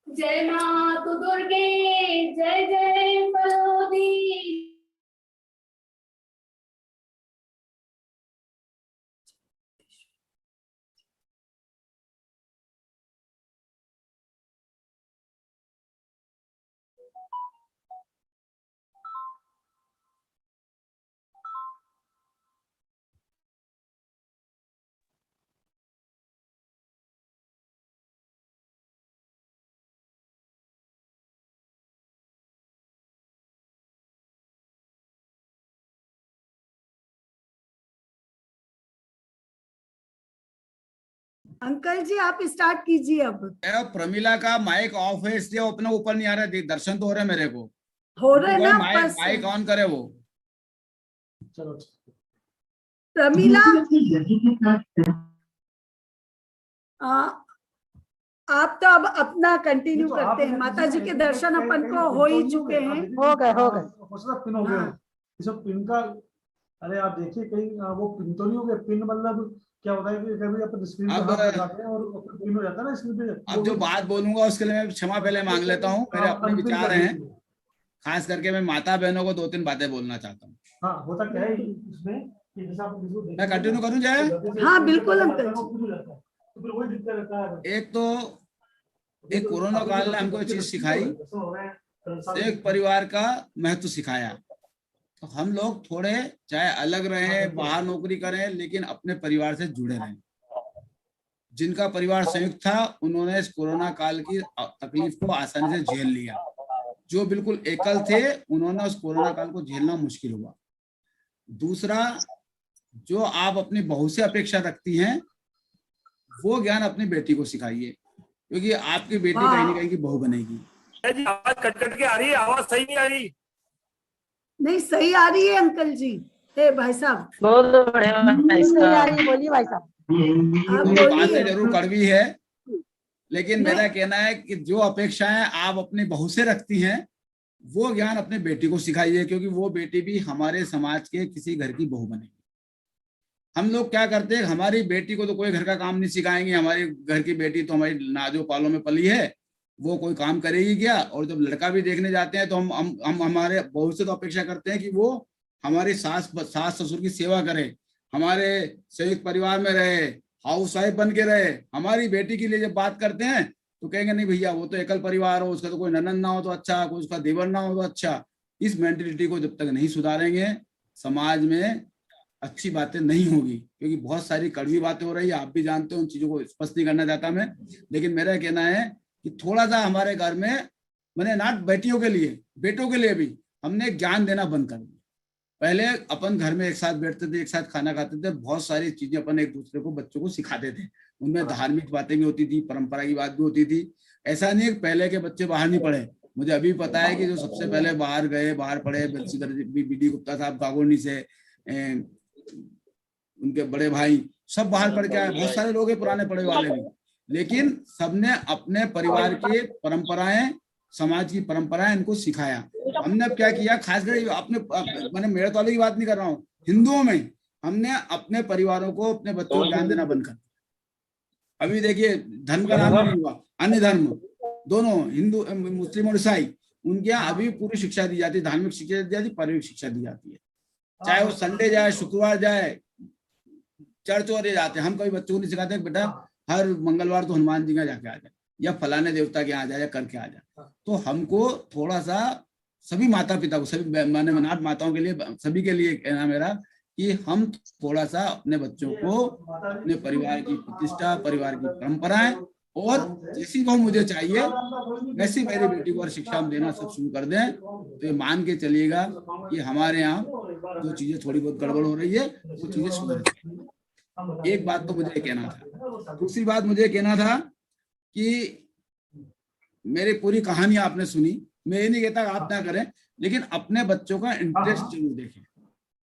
जय मातु दुर्गे जय जय फलोदी। अंकल जी आप स्टार्ट कीजिए अब। प्रमिला का माइक ऑफ है, इसलिए अपने ऊपर नहीं आ रहा है। दर्शन तो हो रहे मेरे को, हो रहे ना। माइक ऑन करे वो। प्रमिला आप तो अब अपना कंटिन्यू करते हैं। माता जी के दर्शन अपन को हो ही चुके हैं। हो गए पिन हो गया। सब पिन का, अरे आप देखिए कहीं वो पिन तो नहीं हो गया। पिन मतलब क्या होता है कि कभी अपन स्क्रीन पे हाथ लगाते हैं और पिन हो जाता है ना स्क्रीन पे। अब जो बात बोलूंगा उसके लिए मैं क्षमा पहले मांग लेता हूँ। मेरे अपने विचार हैं, खास करके मैं माता बहनों को 2-3 बातें बोलना चाहता हूँ। हाँ होता क्या है इसमें, मैं कंटिन्यू करूँ जय? हाँ बिल्कुल अंकल। एक तो एक कोरोना काल ने हमको चीज सिखाई, एक परिवार का महत्व सिखाया। तो हम लोग थोड़े चाहे अलग रहें, बाहर नौकरी करें, लेकिन अपने परिवार से जुड़े रहें। जिनका परिवार संयुक्त था उन्होंने इस कोरोना काल की तकलीफ को आसानी से झेल लिया। जो बिल्कुल एकल थे उन्होंने उस कोरोना काल को झेलना मुश्किल हुआ। दूसरा, जो आप अपनी बहू से अपेक्षा रखती हैं वो ज्ञान अपनी बेटी को सिखाइए, क्योंकि आपकी बेटी कहीं ना कहीं की बहू बनेगी। आवाज कट कट के आ रही है, आवाज सही नहीं आ रही। नहीं सही आ रही है अंकल जी। भाई साहब बोलिए भाई साहब। बातें जरूर कड़वी है, लेकिन मेरा कहना है कि जो अपेक्षाएं आप अपनी बहू से रखती हैं वो ज्ञान अपने बेटी को सिखाइए, क्योंकि वो बेटी भी हमारे समाज के किसी घर की बहू बनेगी। हम लोग क्या करते हैं, हमारी बेटी को तो कोई घर का काम नहीं सिखाएंगे। हमारी घर की बेटी तो हमारी नाजो पालों में पली है, वो कोई काम करेगी क्या? और जब लड़का भी देखने जाते हैं तो हम हमारे बहू से तो अपेक्षा करते हैं कि वो हमारी सास ससुर की सेवा करे, हमारे संयुक्त परिवार में रहे, हाउस वाइफ बन के रहे। हमारी बेटी के लिए जब बात करते हैं तो कहेंगे नहीं भैया वो तो एकल परिवार हो, उसका तो कोई ननद ना हो तो अच्छा, कोई उसका देवर ना हो तो अच्छा। इस मेंटेलिटी को जब तक नहीं सुधारेंगे समाज में अच्छी बातें नहीं होगी, क्योंकि बहुत सारी कड़वी बातें हो रही है। आप भी जानते हो, उन चीजों को स्पष्ट नहीं करना चाहता मैं, लेकिन मेरा कहना है कि थोड़ा सा हमारे घर में, मैंने ना बेटियों के लिए, बेटों के लिए भी हमने ज्ञान देना बंद कर दिया। पहले अपन घर में एक साथ बैठते थे, एक साथ खाना खाते थे, बहुत सारी चीजें अपन एक दूसरे को बच्चों को सिखाते थे। उनमें धार्मिक बातें भी होती थी, परंपरा की बात भी होती थी। ऐसा नहीं है पहले के बच्चे बाहर नहीं पढ़े। मुझे अभी पता है कि जो सबसे पहले बाहर गए, बाहर पढ़े, बी.डी. गुप्ता साहब कागोनी से, उनके बड़े भाई सब बाहर पढ़ के आए। बहुत सारे लोग हैं पुराने पढ़े वाले भी, लेकिन सबने अपने परिवार की परंपराएं, समाज की परंपराएं इनको सिखाया। हमने अब क्या किया, खासकर अपने, मैंने मेरे वाले की बात नहीं कर रहा हूँ, हिंदुओं में हमने अपने परिवारों को, अपने बच्चों को ज्ञान देना बंद कर दिया। अभी देखिए धर्म का नाम नहीं हुआ, अन्य धर्म दोनों, हिंदू मुस्लिम और ईसाई, उनके यहाँ अभी पूरी शिक्षा दी जाती है, धार्मिक शिक्षा दी जाती है, पारिवारिक शिक्षा दी जाती है। चाहे वो संडे जाए, शुक्रवार जाए, चर्च और जाते हैं। हम कभी बच्चों को नहीं सिखाते बेटा हर मंगलवार तो हनुमान जी का जाके आ जाए, या फलाने देवता के यहाँ जाए, या करके आ जाए। तो हमको थोड़ा सा सभी माता पिता को, सभी माने मनाट माताओं के लिए, सभी के लिए कहना मेरा कि हम थोड़ा सा अपने बच्चों को अपने परिवार की प्रतिष्ठा, परिवार की परंपराएं और जैसी वो मुझे चाहिए वैसी मेरी बेटी को शिक्षा देना सब शुरू कर दें, तो ये मान के चलिएगा कि हमारे यहाँ जो चीजें थोड़ी बहुत गड़बड़ हो रही है वो चीजें सुधर जाएंगी। एक बात तो मुझे कहना था। दूसरी बात मुझे कहना था कि मेरी पूरी कहानी आपने सुनी, मैं ये नहीं कहता आप ना करें, लेकिन अपने बच्चों का इंटरेस्ट जरूर देखें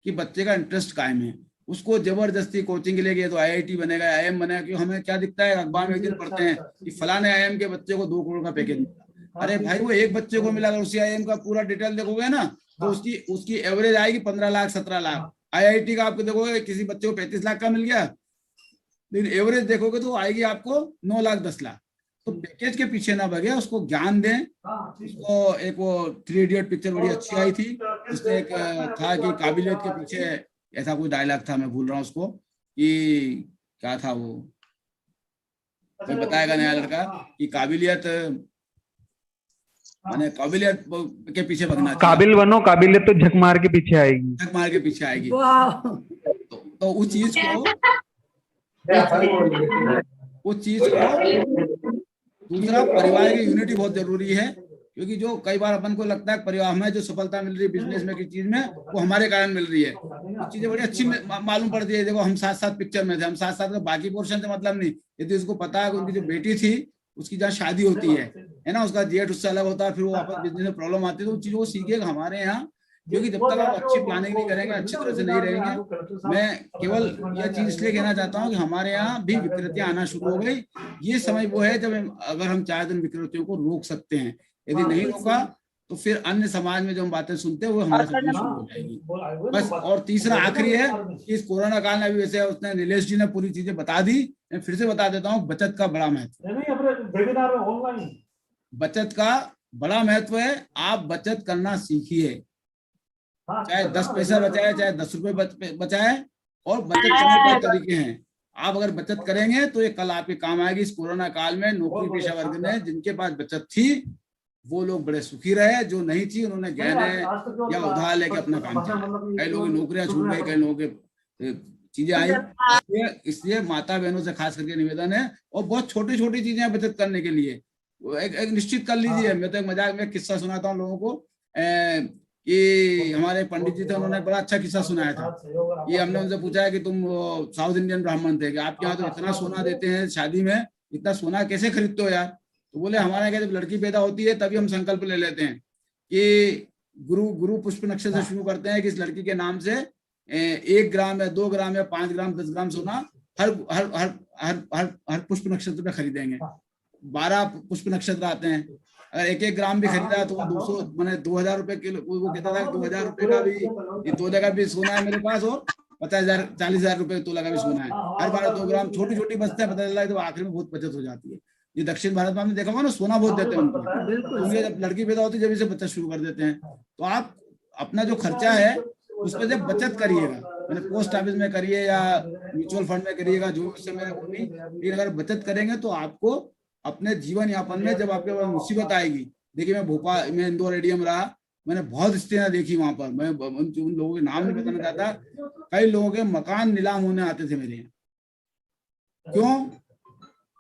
कि बच्चे का इंटरेस्ट कायम है। उसको जबरदस्ती कोचिंग के लिए गए तो IIT बनेगा, IIM बनेगा, क्यों हमें क्या दिखता है अखबार में एक दिन पढ़ते हैं कि फलाने IIM के बच्चे को 2 करोड़ का पैकेज मिला। अरे भाई वो एक बच्चे को मिला, अगर उसी IIM का पूरा डिटेल देखोगे ना तो उसकी एवरेज आएगी 15 लाख 17 लाख। IIT का आपको देखोगे किसी बच्चे को 35 लाख का मिल गया, लेकिन एवरेज देखोगे तो आएगी आपको 9 लाख 10 लाख। तो पैकेज के पीछे ना भगे, उसको ज्ञान दें। उसको एक वो 3 इडियट पिक्चर बड़ी अच्छी आई थी, उसमें एक था कि काबिलियत के पीछे, ऐसा कोई डायलॉग था, मैं भूल रहा हूँ उसको, कि क्या था वो, कोई बताएगा नया लड़का कि काबिलियत माने काबिलियत के पीछे भगना, काबिल बनो, काबिलियत तो झक मार के पीछे आएगी, झक मार के पीछे आएगी। तो उस चीज को दूसरा, परिवार की यूनिटी बहुत जरूरी है, क्योंकि जो कई बार अपन को लगता है परिवार हमें जो सफलता मिल रही है बिजनेस में किसी चीज में, वो हमारे कारण मिल रही है। वो चीजें बड़ी अच्छी मालूम पड़ती है। देखो हम साथ साथ पिक्चर में थे, हम साथ साथ, बाकी पोर्शन से मतलब नहीं। यदि उसको पता है कि उनकी जो बेटी थी उसकी जहाँ शादी होती है ना, उसका जेठ उससे अलग होता है, फिर वो वापस बिजनेस में प्रॉब्लम आती है, तो उन चीजों को सीखेगा हमारे यहाँ। क्योंकि जब तक आप अच्छी प्लानिंग नहीं करेंगे, अच्छी तरह से नहीं रहेंगे, मैं केवल यह चीज इसलिए कहना चाहता हूँ कि हमारे यहाँ भी विकृतियां आना शुरू हो गई। ये समय वो है जब अगर हम चाहे तो इन विकृतियों को रोक सकते हैं। यदि नहीं रोका तो फिर अन्य समाज में जो हम बातें सुनते हैं वो हमारे सामने शुरू हो जाएगी। बस, और तीसरा आखिरी है कि इस कोरोना काल में भी, वैसे उसने नीलेश जी ने पूरी चीजें बता दी, मैं फिर से बता देता हूँ, बचत का बड़ा महत्व, बचत का बड़ा महत्व है। आप बचत करना सीखिए, चाहे 10 पैसा बचाए, चाहे 10 रुपए बचाए, और बचत करने के तरीके हैं। आप अगर बचत करेंगे तो ये कल आपके काम आएगी। इस कोरोना काल में नौकरी पेशा वर्ग ने, जिनके पास बचत थी वो लोग बड़े सुखी रहे, जो नहीं थी उन्होंने गहने या उधार लेके अपना काम चलाया। कई लोगों की नौकरियां छूट गई, कई लोगों के चीजें आई। इसलिए माता बहनों से खास करके निवेदन है, और बहुत छोटी छोटी चीजें बचत करने के लिए एक निश्चित कर लीजिए। मैं तो एक मजाक में किस्सा सुनाता हूँ लोगों को, कि हमारे पंडित जी थे, उन्होंने बड़ा अच्छा किस्सा सुनाया था। ये हमने उनसे पूछा है कि तुम साउथ इंडियन ब्राह्मण थे, कि आपके यहाँ तो इतना सोना देते हैं शादी में, इतना सोना कैसे खरीदते हो यार? तो बोले हमारे यहाँ जब लड़की पैदा होती है तभी हम संकल्प ले लेते हैं कि गुरु पुष्प नक्षत्र से शुरू करते हैं कि इस लड़की के नाम से 1 ग्राम या 2 ग्राम या 5 ग्राम 10 ग्राम सोना हर हर हर हर हर हर पुष्प नक्षत्र पे खरीदेंगे। 12 पुष्प नक्षत्र आते हैं, अगर 1-1 ग्राम भी खरीदा तो 200 मैंने 2000 रुपए किलो। वो कहता था 2000 रुपए का भी, तोले का भी सोना है मेरे पास, और 50,000 40,000 रुपए तोला का भी सोना है। हर बार 2 ग्राम, छोटी छोटी बचते हैं, पता चला है तो आखिर में बहुत बचत हो जाती है। ये दक्षिण भारत में हमने देखा होगा ना, सोना बहुत देते हैं उनको, जब लड़की पैदा होती है जब इसे बचत शुरू कर देते हैं। तो आप अपना जो खर्चा है उसमें जब बचत करिएगा, मैंने पोस्ट ऑफिस में करिए या म्यूचुअल फंड में करिएगा, जो उससे मेरे को नहीं, लेकिन अगर बचत करेंगे तो आपको अपने जीवन यापन में जब आपके पास मुसीबत आएगी, देखिए मैं भोपाल में इंदौर एडीएम रहा, मैंने बहुत स्थितियां देखी वहां पर। मैं उन लोगों के नाम नहीं बताना चाहता, कई लोगों के मकान नीलाम होने आते थे मेरे यहाँ। क्यों?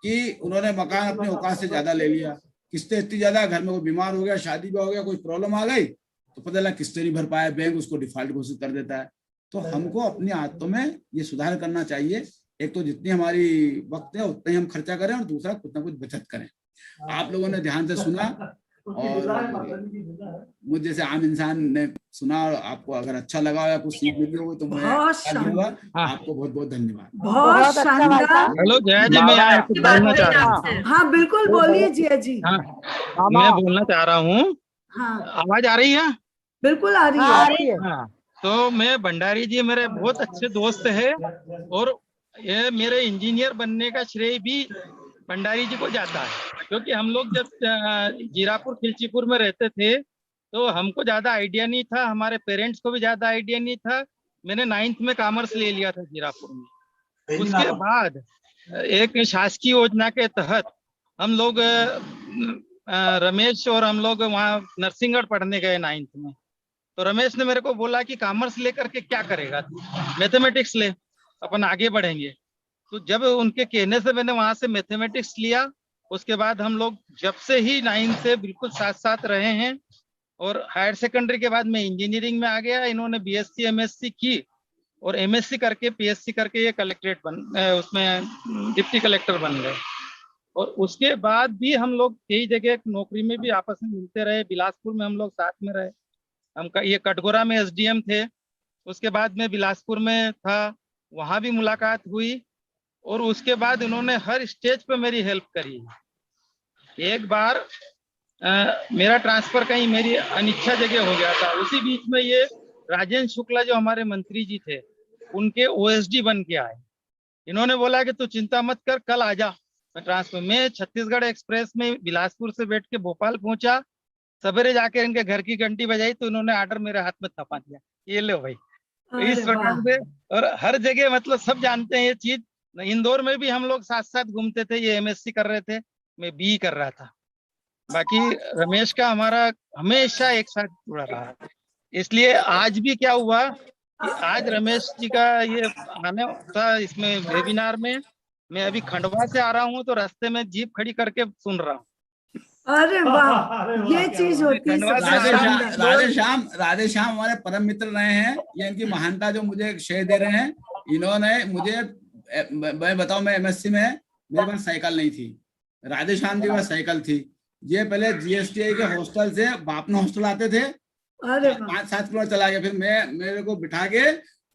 कि उन्होंने मकान अपने औकात से ज्यादा ले लिया, किस्तें इतनी ज्यादा, घर में कोई बीमार हो गया, शादी भी हो गया, कोई प्रॉब्लम आ गई तो पता चला किस्तें नहीं भर पाए, बैंक उसको डिफॉल्ट घोषित कर देता है। तो हमको अपनी आदतों में ये सुधार करना चाहिए। एक तो जितनी हमारी वक्त है उतना ही हम खर्चा करें, और दूसरा कुछ ना कुछ बचत करें। आप लोगों ने ध्यान से सुना, और मुझे जैसे आम इंसान ने सुना, और आपको अगर अच्छा लगा या कुछ सीख मिली हो तो मैं आपको बहुत बहुत धन्यवाद। बहुत शानदार। हेलो जया जी, मैं कुछ बोलना चाह रहा हूँ। हाँ बिल्कुल बोलिए जया जी। मैं बोलना चाह रहा हूँ। आवाज आ रही है? बिल्कुल आ रही है। हाँ, तो मैं भंडारी जी मेरे बहुत अच्छे दोस्त है, और ये मेरे इंजीनियर बनने का श्रेय भी भंडारी जी को जाता है। क्योंकि हम लोग जब जीरापुर खिलचीपुर में रहते थे तो हमको ज्यादा आइडिया नहीं था, हमारे पेरेंट्स को भी ज्यादा आइडिया नहीं था मैंने 9th में कॉमर्स ले लिया था जीरापुर में। उसके बाद एक शासकीय योजना के तहत हम लोग रमेश और हम लोग वहाँ नरसिंहगढ़ पढ़ने गए 9th में। तो रमेश ने मेरे को बोला कि कॉमर्स लेकर के क्या करेगा, मैथमेटिक्स ले, अपन आगे बढ़ेंगे। तो जब उनके कहने से मैंने वहां से मैथमेटिक्स लिया, उसके बाद हम लोग जब से ही 9th से बिल्कुल साथ साथ रहे हैं। और हायर सेकेंडरी के बाद मैं इंजीनियरिंग में आ गया, इन्होंने बीएससी एमएससी की और एमएससी करके पीएससी करके ये कलेक्ट्रेट उसमें डिप्टी कलेक्टर बन गए। और उसके बाद भी हम लोग कई जगह नौकरी में भी आपस में मिलते रहे। बिलासपुर में हम लोग साथ में रहे, हम ये कटघोरा में एसडीएम थे। उसके बाद में बिलासपुर में था, वहां भी मुलाकात हुई। और उसके बाद इन्होंने हर स्टेज पे मेरी हेल्प करी। एक बार मेरा ट्रांसफर कहीं मेरी अनिच्छा जगह हो गया था, उसी बीच में ये राजेंद्र शुक्ला जो हमारे मंत्री जी थे, उनके ओएसडी बन के आए। इन्होंने बोला कि तू चिंता मत कर, कल आ जा ट्रांसफर। मैं छत्तीसगढ़ एक्सप्रेस में बिलासपुर से बैठ के भोपाल पहुंचा, सवेरे जाकर इनके घर की घंटी बजाई तो इन्होंने ऑर्डर मेरे हाथ में थपा दिया, ये लो भाई। तो इस प्रकार से, और हर जगह मतलब सब जानते हैं ये चीज। इंदौर में भी हम लोग साथ साथ घूमते थे, ये एमएससी कर रहे थे, मैं बीई कर रहा था। बाकी रमेश का हमारा हमेशा एक साथ जुड़ा रहा। इसलिए आज भी क्या हुआ कि आज रमेश जी का ये आने था इसमें वेबिनार में, मैं अभी खंडवा से आ रहा हूँ तो रास्ते में जीप खड़ी करके सुन रहा हूँ। अरे वाह, ये चीज होती है। राधे श्याम हमारे परम मित्र रहे हैं। ये इनकी महानता जो मुझे शेयर दे रहे हैं। इन्होंने मुझे, मैं बताऊं, मैं एमएससी में मेरे पास साइकिल नहीं थी, राधे श्याम जी के पास साइकिल थी। ये पहले जीएसटीआई के हॉस्टल से बापना हॉस्टल आते थे, 5-7 किलोमीटर चला गया, फिर मेरे को बिठा के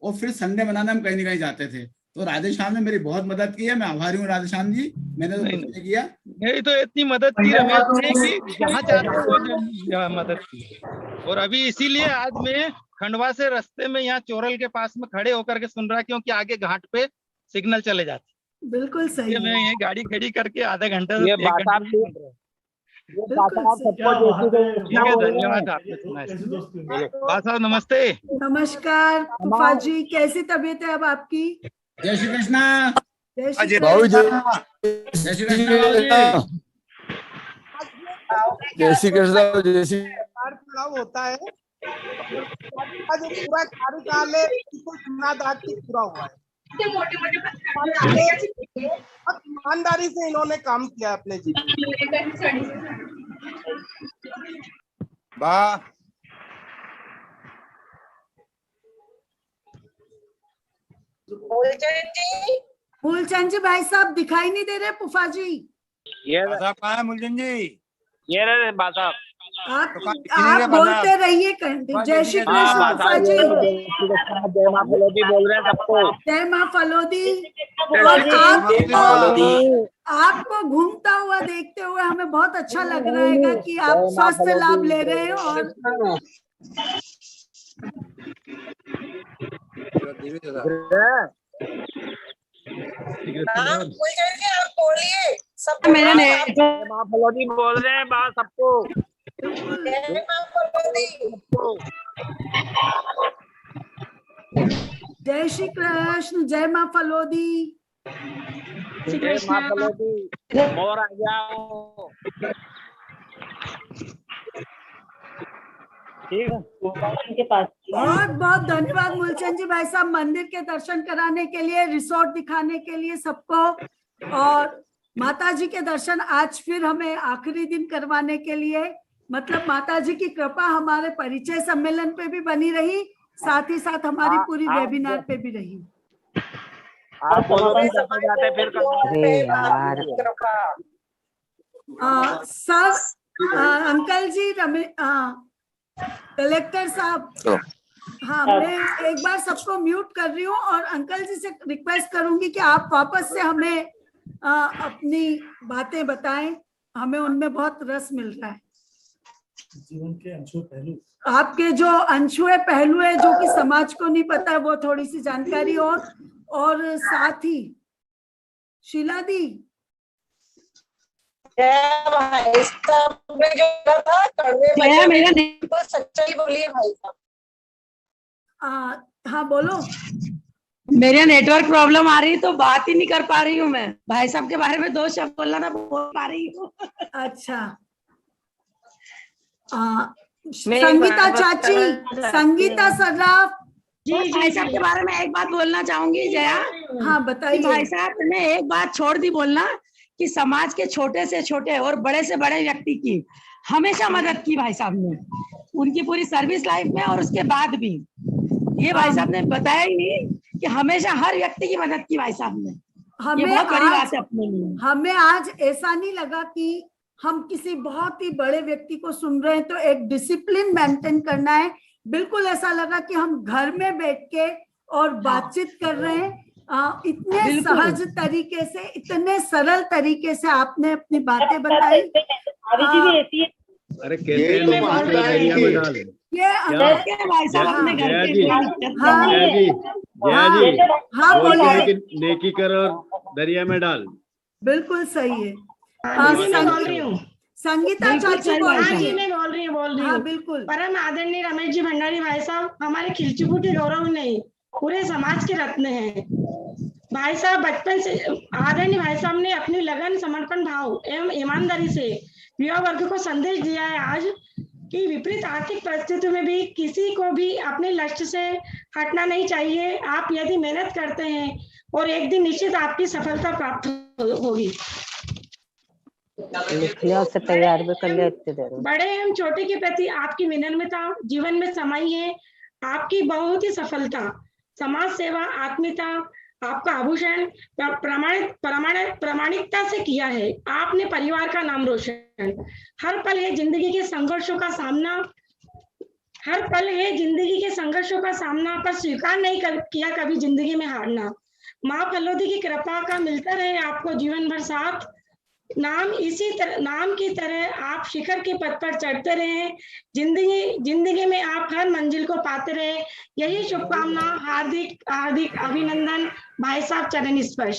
और फिर संडे बनाने हम कहीं न कहीं जाते थे। तो राधे श्याम ने मेरी बहुत मदद की है, मैं आभारी हूँ राधे श्याम जी। मैंने तो कुछ नहीं किया, मेरी तो इतनी मदद की रमेश ने कि जहाँ जाते वो मदद की। और अभी इसीलिए आज मैं खंडवा से रास्ते में यहाँ चोरल के पास में खड़े होकर के सुन रहा, क्योंकि आगे घाट पे सिग्नल चले जाते। बिल्कुल सही। मैं ये गाड़ी खड़ी करके आधा घंटा धन्यवाद आपको। नमस्ते। नमस्कार फूफा जी, कैसी तबीयत है अब आपकी? जय श्री कृष्णा। जय श्री कृष्णा। जय श्री कृष्णा। जय श्री कृष्णा। जय श्री चुनाव होता है, जो पूरा कार्यकाल है पूरा हुआ है। ईमानदारी से इन्होंने काम किया अपने जीवन। वाह। मूलचंद जी भाई साहब दिखाई नहीं दे रहे फूफा जी। ये कहाँ है मूलचंद जी? ये रहे बात आप बोलते रहिए। जय श्री कृष्ण फूफा जी। जय माँ फलोदी बोल रहे हैं सबको। जय माँ फलोदी। आपको घूमता हुआ देखते हुए हमें बहुत अच्छा लग रहा है कि आप स्वास्थ्य लाभ ले रहे हैं। और आप बोलिए सब। माँ फलोदी बोल रहे हैं बात सबको। जय श्री कृष्ण। जय माँ फलोदी। जय माँ फलोदी। मोर आ जाओ। ठीक है, के पास बहुत बहुत धन्यवाद मूलचंद जी भाई साहब, मंदिर के दर्शन कराने के लिए, रिसोर्ट दिखाने के लिए सबको, और माता जी के दर्शन आज फिर हमें आखिरी दिन करवाने के लिए। मतलब माता जी की कृपा हमारे परिचय सम्मेलन पे भी बनी रही, साथ ही साथ हमारी पूरी वेबिनार पे भी रही। सर, अंकल जी, कलेक्टर साहब, हाँ, मैं एक बार सबको म्यूट कर रही हूँ और अंकल जी से रिक्वेस्ट करूंगी कि आप वापस से हमें अपनी बातें बताएं, हमें उनमें बहुत रस मिल रहा है। जीवन के अनछुए पहलू, आपके जो अनछुए पहलू है जो कि समाज को नहीं पता, वो थोड़ी सी जानकारी और साथ ही शीला दी भाई साहब ने जो था कड़वे तो सच्चाई बोलिए भाई साहब। हाँ बोलो। मेरे नेटवर्क प्रॉब्लम आ रही तो बात ही नहीं कर पा रही हूँ मैं। भाई साहब के बारे में 2 शब्द बोलना था, बोल पा रही हूँ। अच्छा संगीता चाची, संगीता सर्राफ जी, भाई साहब के बारे में एक बात बोलना चाहूंगी जया। हाँ बताइए। भाई साहब ने एक बात छोड़ दी बोलना कि समाज के छोटे से छोटे और बड़े से बड़े व्यक्ति की हमेशा मदद की भाई साहब ने, उनकी पूरी सर्विस लाइफ में और उसके बाद भी। ये भाई साहब ने बताया ही नहीं कि हमेशा हर व्यक्ति की मदद की भाई साहब ने। ये बहुत बड़ी बात है अपने लिए। हमें आज ऐसा नहीं लगा कि हम किसी बहुत ही बड़े व्यक्ति को सुन रहे हैं तो एक डिसिप्लिन मेंटेन करना है। बिल्कुल ऐसा लगा कि हम घर में बैठ के और बातचीत कर रहे हैं। इतने सहज तरीके से, इतने सरल तरीके से आपने अपनी बातें बताई। अरे कहते हैं दरिया में डाल। ये भाई साहब अपने घर के हाँ बोलिए कि नेकी कर और दरिया में डाल। बिल्कुल सही है। संगीता चाची बोल रही हूँ। हाँ बिल्कुल। परम आदरणीय रमेश जी भंडारी भाई साहब हमारे खिलचुपू के गौरव नहीं, पूरे समाज के रत्न हैं। भाई साहब बचपन से आदरणीय भाई साहब ने अपनी लगन, समर्पण भाव एवं ईमानदारी से युवा वर्ग को संदेश दिया है आज कि विपरीत आर्थिक परिस्थितियों में भी किसी को भी अपने लक्ष्य से हटना नहीं चाहिए। आप यदि मेहनत करते हैं और एक दिन निश्चित आपकी सफलता प्राप्त होगी। से तैयार भी कर ले। बड़े एवं छोटे के प्रति आपकी विनम्रता जीवन में समाई है। आपकी बहुत ही सफलता समाज सेवा, आत्मीयता आपका आभूषण प्रामाणिकता से किया है। आपने परिवार का नाम रोशन। हर पल है जिंदगी के संघर्षों का सामना पर स्वीकार नहीं किया कभी जिंदगी में हारना। माँ फलोदी की कृपा का मिलता रहे आपको जीवन भर साथ। नाम की तरह आप शिखर के पथ पर चढ़ते रहे। जिंदगी में आप हर मंजिल को पाते रहे। यही शुभकामना। हार्दिक अभिनंदन भाई साहब, चरण स्पर्श।